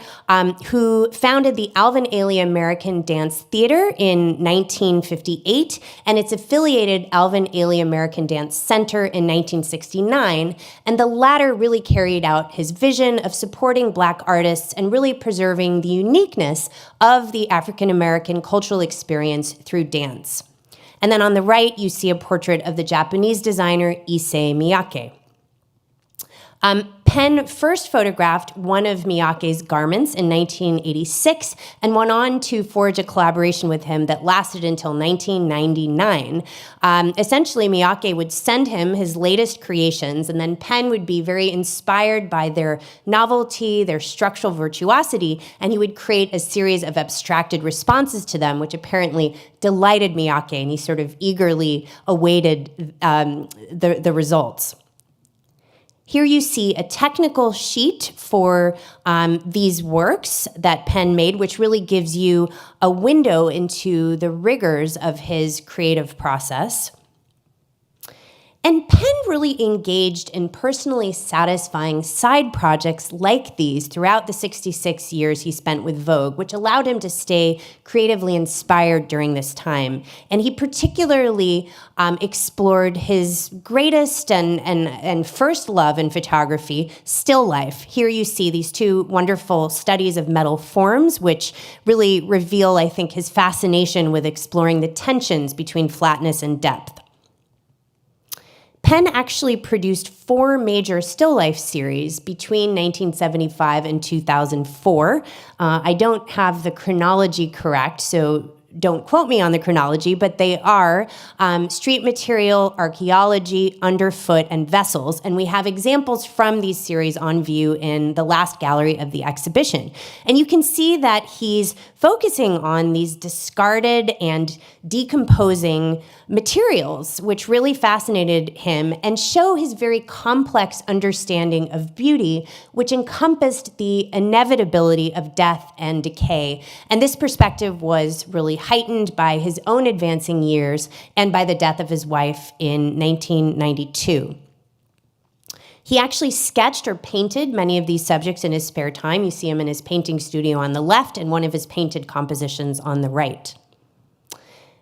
who founded the Alvin Ailey American Dance Theater in 1958 and its affiliated Alvin Ailey American Dance Center in 1969. And the latter really carried out his vision of supporting Black artists and really preserving the uniqueness of the African American cultural experience through dance. And then on the right, you see a portrait of the Japanese designer Issey Miyake. Penn first photographed one of Miyake's garments in 1986 and went on to forge a collaboration with him that lasted until 1999. Essentially, Miyake would send him his latest creations, and then Penn would be very inspired by their novelty, their structural virtuosity, and he would create a series of abstracted responses to them, which apparently delighted Miyake, and he sort of eagerly awaited the results. Here you see a technical sheet for these works that Penn made, which really gives you a window into the rigors of his creative process. And Penn really engaged in personally satisfying side projects like these throughout the 66 years he spent with Vogue, which allowed him to stay creatively inspired during this time. And he particularly explored his greatest and first love in photography, still life. Here you see these two wonderful studies of metal forms, which really reveal, I think, his fascination with exploring the tensions between flatness and depth. Penn actually produced 4 major still life series between 1975 and 2004. I don't have the chronology correct, so don't quote me on the chronology, but they are street material, archaeology, underfoot, and vessels. And we have examples from these series on view in the last gallery of the exhibition. And you can see that he's focusing on these discarded and decomposing materials, which really fascinated him and show his very complex understanding of beauty, which encompassed the inevitability of death and decay. And this perspective was really heightened by his own advancing years and by the death of his wife in 1992. He actually sketched or painted many of these subjects in his spare time. You see him in his painting studio on the left and one of his painted compositions on the right.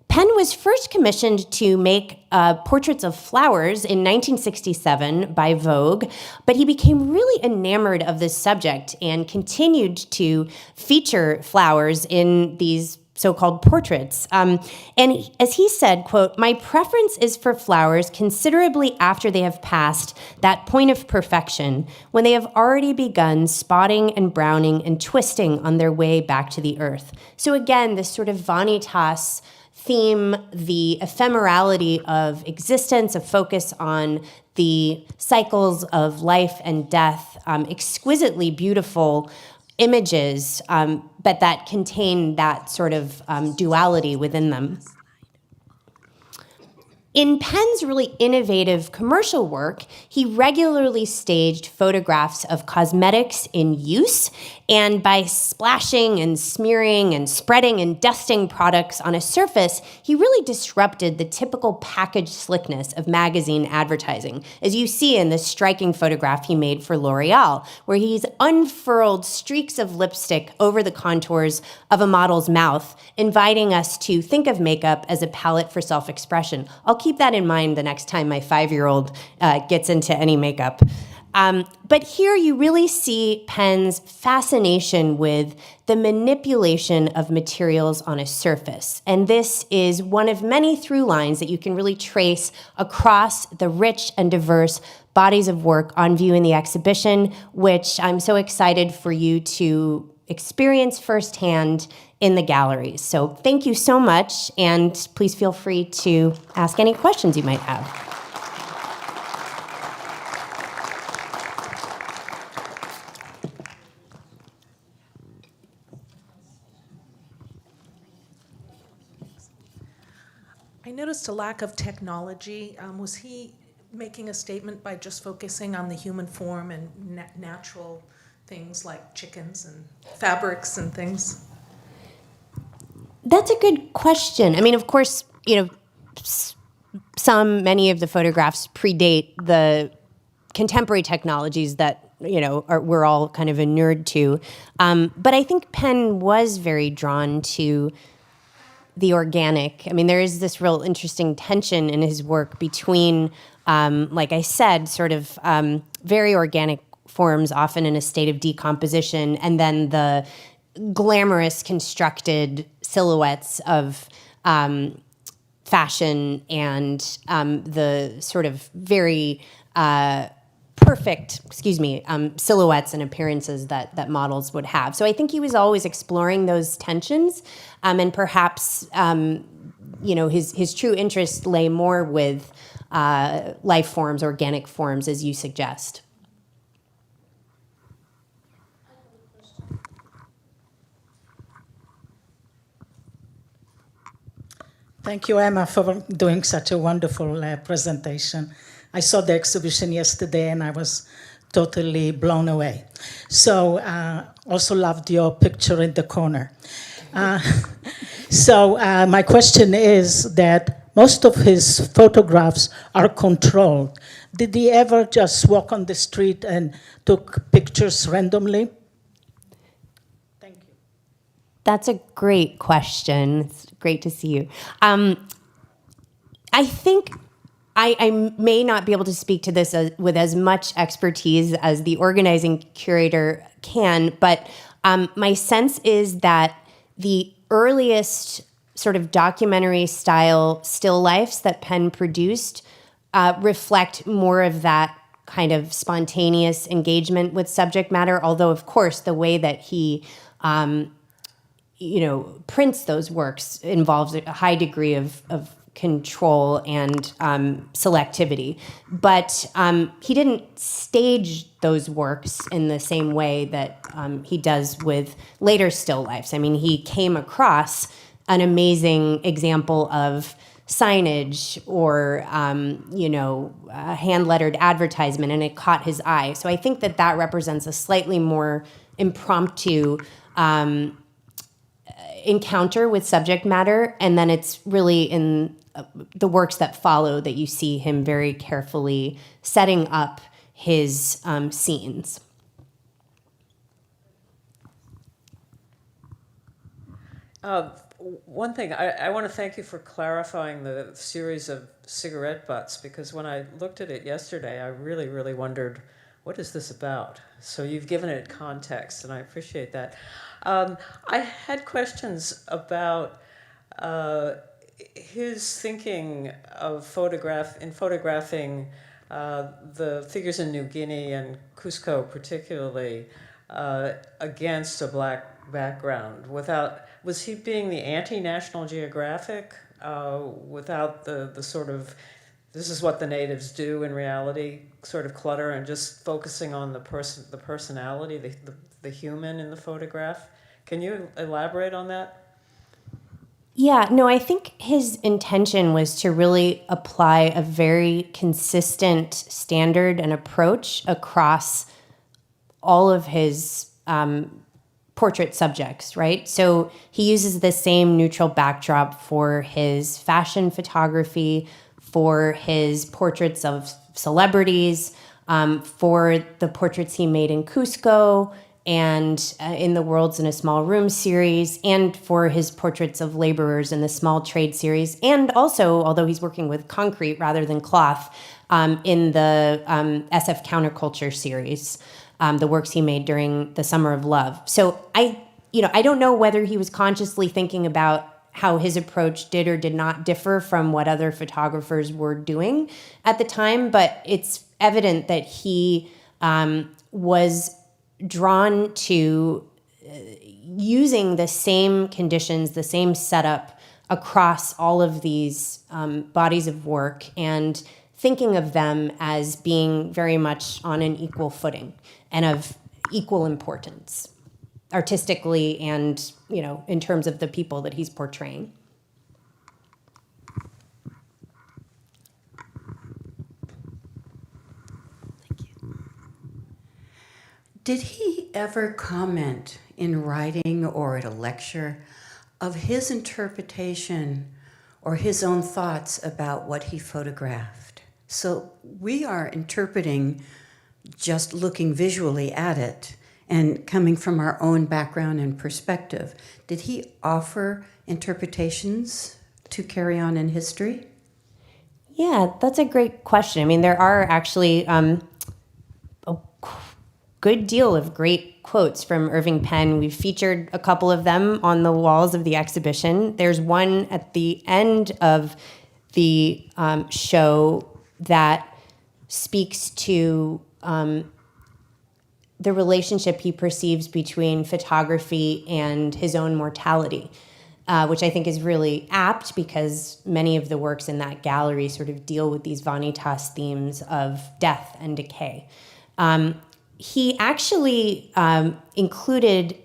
Penn was first commissioned to make portraits of flowers in 1967 by Vogue, but he became really enamored of this subject and continued to feature flowers in these so-called portraits. And as he said, quote, "My preference is for flowers considerably after they have passed that point of perfection, when they have already begun spotting and browning and twisting on their way back to the earth." So again, this sort of vanitas theme, the ephemerality of existence, a focus on the cycles of life and death, exquisitely beautiful images, but that contain that sort of duality within them. In Penn's really innovative commercial work, he regularly staged photographs of cosmetics in use, and by splashing and smearing and spreading and dusting products on a surface, he really disrupted the typical package slickness of magazine advertising, as you see in this striking photograph he made for L'Oreal, where he's unfurled streaks of lipstick over the contours of a model's mouth, inviting us to think of makeup as a palette for self-expression. I'll keep that in mind the next time my 5-year-old gets into any makeup. But here you really see Penn's fascination with the manipulation of materials on a surface. And this is one of many through lines that you can really trace across the rich and diverse bodies of work on view in the exhibition, which I'm so excited for you to experience firsthand in the galleries. So thank you so much, and please feel free to ask any questions you might have. I noticed a lack of technology. Was he making a statement by just focusing on the human form and natural things like chickens and fabrics and things? That's a good question. I mean, of course, many of the photographs predate the contemporary technologies that we're all kind of inured to. But I think Penn was very drawn to the organic. I mean, there is this real interesting tension in his work between, like I said, sort of very organic forms, often in a state of decomposition, and then the glamorous constructed silhouettes of fashion and the sort of very perfect, silhouettes and appearances that models would have. So I think he was always exploring those tensions, and perhaps his true interest lay more with life forms, organic forms, as you suggest. Thank you, Emma, for doing such a wonderful presentation. I saw the exhibition yesterday and I was totally blown away. So also loved your picture in the corner. My question is that most of his photographs are controlled. Did he ever just walk on the street and took pictures randomly? Thank you. That's a great question. It's great to see you. I think I may not be able to speak to this with as much expertise as the organizing curator can, but my sense is that the earliest sort of documentary style still lifes that Penn produced reflect more of that kind of spontaneous engagement with subject matter, although of course the way that he prints those works involves a high degree of control and selectivity. But he didn't stage those works in the same way that he does with later still lifes. I mean, he came across an amazing example of signage or, a hand-lettered advertisement, and it caught his eye. So I think that represents a slightly more impromptu encounter with subject matter, and then it's really in the works that follow that you see him very carefully setting up his scenes. One thing, I want to thank you for clarifying the series of cigarette butts, because when I looked at it yesterday, I really, really wondered, what is this about? So you've given it context, and I appreciate that. I had questions about his thinking of photographing the figures in New Guinea and Cusco particularly against a black background. Was he being the anti-National Geographic without the sort of, this is what the natives do in reality, sort of clutter, and just focusing on the personality, the human in the photograph? Can you elaborate on that? Yeah, no, I think his intention was to really apply a very consistent standard and approach across all of his portrait subjects, right? So he uses the same neutral backdrop for his fashion photography, for his portraits of celebrities, for the portraits he made in Cusco, and in the Worlds in a Small Room series, and for his portraits of laborers in the Small Trade series, and also, although he's working with concrete rather than cloth, in the SF Counterculture series, the works he made during the Summer of Love. So I don't know whether he was consciously thinking about how his approach did or did not differ from what other photographers were doing at the time, but it's evident that he was drawn to using the same conditions, the same setup across all of these bodies of work, and thinking of them as being very much on an equal footing and of equal importance, artistically and, in terms of the people that he's portraying. Did he ever comment in writing or at a lecture of his interpretation or his own thoughts about what he photographed. So we are interpreting just looking visually at it and coming from our own background and perspective. Did he offer interpretations to carry on in history? Yeah, that's a great question. I mean, there are actually a good deal of great quotes from Irving Penn. We've featured a couple of them on the walls of the exhibition. There's one at the end of the show that speaks to the relationship he perceives between photography and his own mortality, which I think is really apt because many of the works in that gallery sort of deal with these vanitas themes of death and decay. He actually included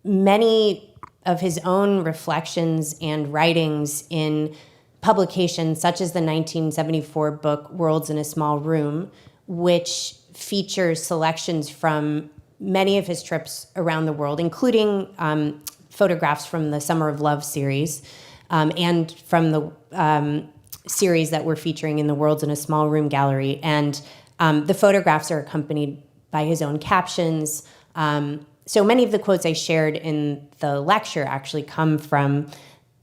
many of his own reflections and writings in publications such as the 1974 book Worlds in a Small Room, which features selections from many of his trips around the world, including photographs from the Summer of Love series and from the series that we're featuring in the Worlds in a Small Room gallery. And the photographs are accompanied by his own captions. So many of the quotes I shared in the lecture actually come from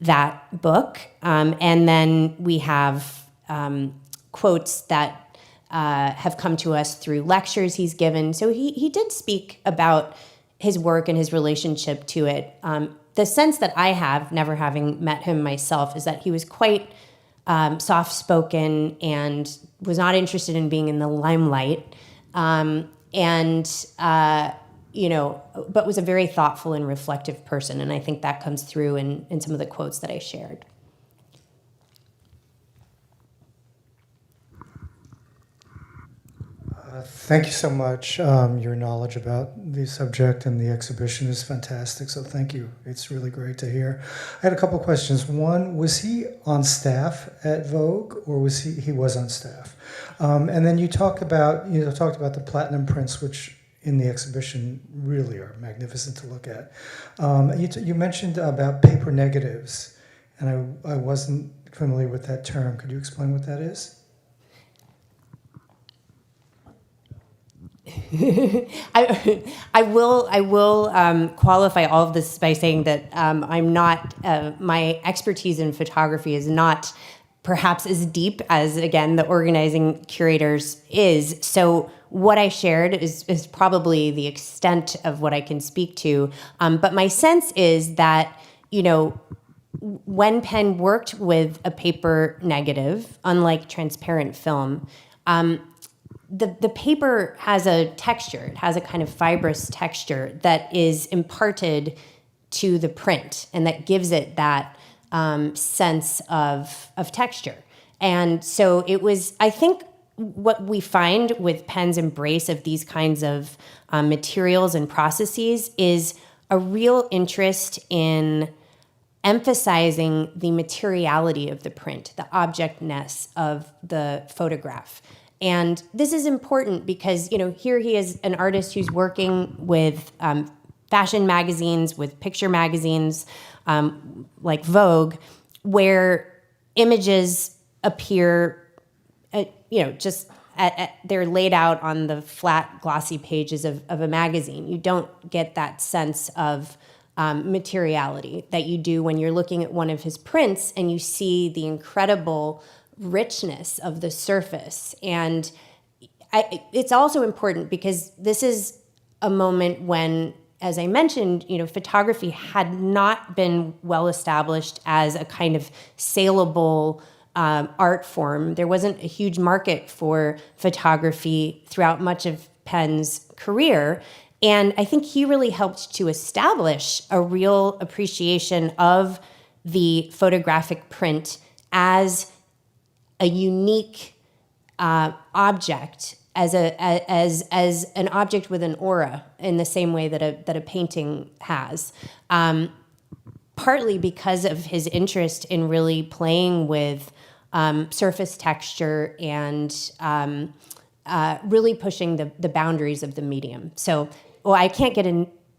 that book. And then we have quotes that have come to us through lectures he's given. So he did speak about his work and his relationship to it. The sense that I have, never having met him myself, is that he was quite soft-spoken and was not interested in being in the limelight. But was a very thoughtful and reflective person. And I think that comes through in some of the quotes that I shared. Thank you so much. Your knowledge about the subject and the exhibition is fantastic, so thank you. It's really great to hear. I had a couple questions. One, was he on staff at Vogue, or was he was on staff? And then you talked about the platinum prints, which in the exhibition really are magnificent to look at. You mentioned about paper negatives, and I wasn't familiar with that term. Could you explain what that is? I will qualify all of this by saying that I'm not, my expertise in photography is not perhaps as deep as, again, the organizing curators is. So what I shared is probably the extent of what I can speak to. But my sense is that, when Penn worked with a paper negative, unlike transparent film, the paper has a texture. It has a kind of fibrous texture that is imparted to the print, and that gives it that sense of texture. And so it was, I think, what we find with Penn's embrace of these kinds of materials and processes is a real interest in emphasizing the materiality of the print, the objectness of the photograph. And this is important because, here he is an artist who's working with fashion magazines, with picture magazines like Vogue, where images appear, they're laid out on the flat, glossy pages of a magazine. You don't get that sense of materiality that you do when you're looking at one of his prints and you see the incredible richness of the surface. And it's also important because this is a moment when, as I mentioned, photography had not been well established as a kind of saleable art form. There wasn't a huge market for photography throughout much of Penn's career. And I think he really helped to establish a real appreciation of the photographic print as a unique object, as an object with an aura, in the same way that a painting has. Partly because of his interest in really playing with surface texture and really pushing the boundaries of the medium. So, I can't get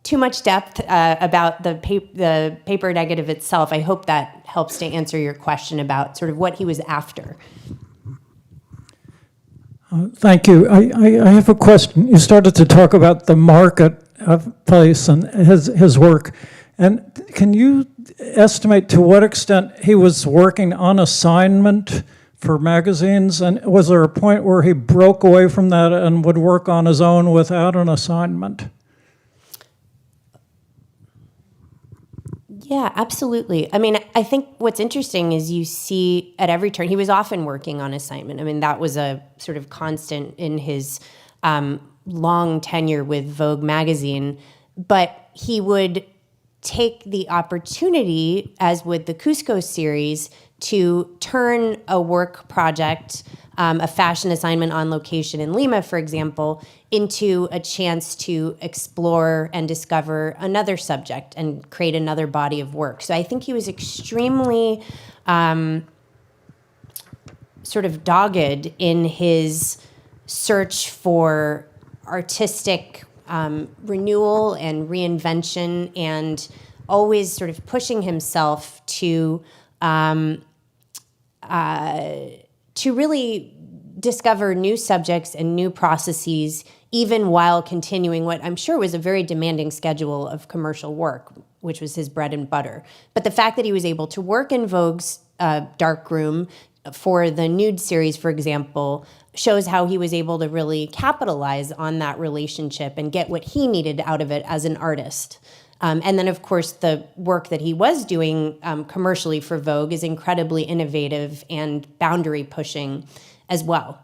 too much depth about the paper negative itself. I hope that helps to answer your question about sort of what he was after. Thank you. I have a question. You started to talk about the marketplace and his work. And can you estimate to what extent he was working on assignment for magazines? And was there a point where he broke away from that and would work on his own without an assignment? Yeah, absolutely. I mean, I think what's interesting is you see at every turn, he was often working on assignment. I mean, that was a sort of constant in his long tenure with Vogue magazine. But he would take the opportunity, as with the Cusco series, to turn a work project, a fashion assignment on location in Lima, for example, into a chance to explore and discover another subject and create another body of work. So I think he was extremely sort of dogged in his search for artistic renewal and reinvention, and always sort of pushing himself to really discover new subjects and new processes, even while continuing what I'm sure was a very demanding schedule of commercial work, which was his bread and butter. But the fact that he was able to work in Vogue's darkroom for the Nudes series, for example, shows how he was able to really capitalize on that relationship and get what he needed out of it as an artist. And then, of course, the work that he was doing commercially for Vogue is incredibly innovative and boundary pushing as well.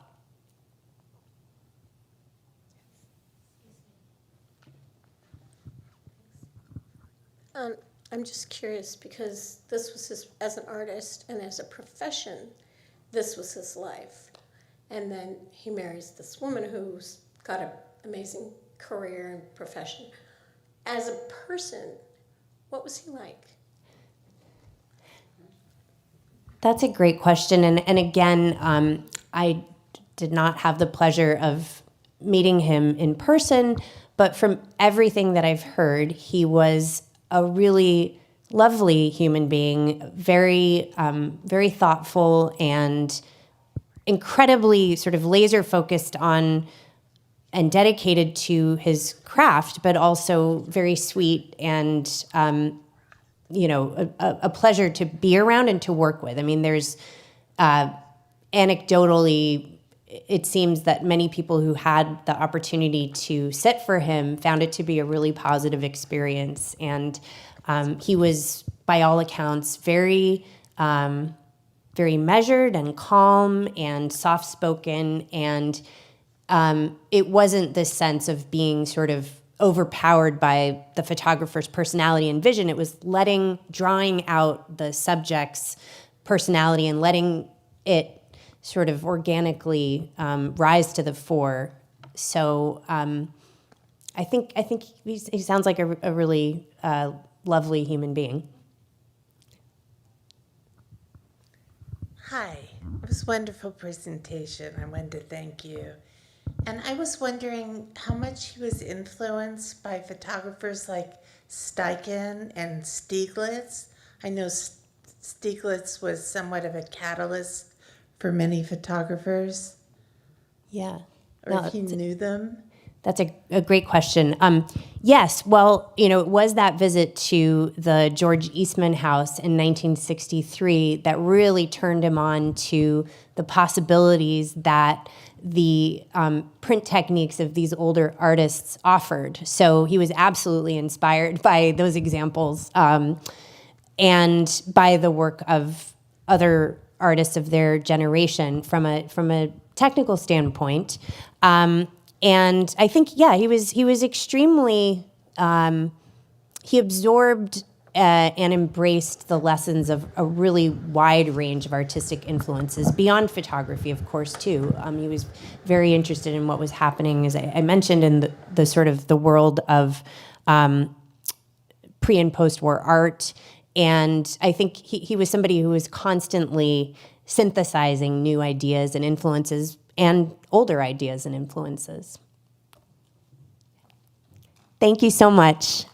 I'm just curious because this was his, as an artist and as a profession, this was his life. And then he marries this woman who's got an amazing career and profession. As a person, what was he like? That's a great question. And again, I did not have the pleasure of meeting him in person, but from everything that I've heard, he was a really lovely human being, very, very thoughtful and incredibly sort of laser focused on and dedicated to his craft, but also very sweet and, a pleasure to be around and to work with. I mean, there's anecdotally, it seems that many people who had the opportunity to sit for him found it to be a really positive experience. And he was, by all accounts, very, very measured and calm and soft-spoken. And it wasn't this sense of being sort of overpowered by the photographer's personality and vision. It was drawing out the subject's personality and letting it sort of organically rise to the fore. So I think he sounds like a really lovely human being. Hi, it was a wonderful presentation. I wanted to thank you. And I was wondering how much he was influenced by photographers like Steichen and Stieglitz. I know Stieglitz was somewhat of a catalyst for many photographers. Yeah. Or if he knew them. That's a great question. Yes, well, it was that visit to the George Eastman house in 1963 that really turned him on to the possibilities that the print techniques of these older artists offered. So he was absolutely inspired by those examples and by the work of other artists of their generation from a technical standpoint. And I think, he was extremely, he absorbed and embraced the lessons of a really wide range of artistic influences, beyond photography, of course, too. He was very interested in what was happening, as I mentioned, in the sort of the world of pre- and post-war art. And I think he was somebody who was constantly synthesizing new ideas and influences and older ideas and influences. Thank Thank you so much.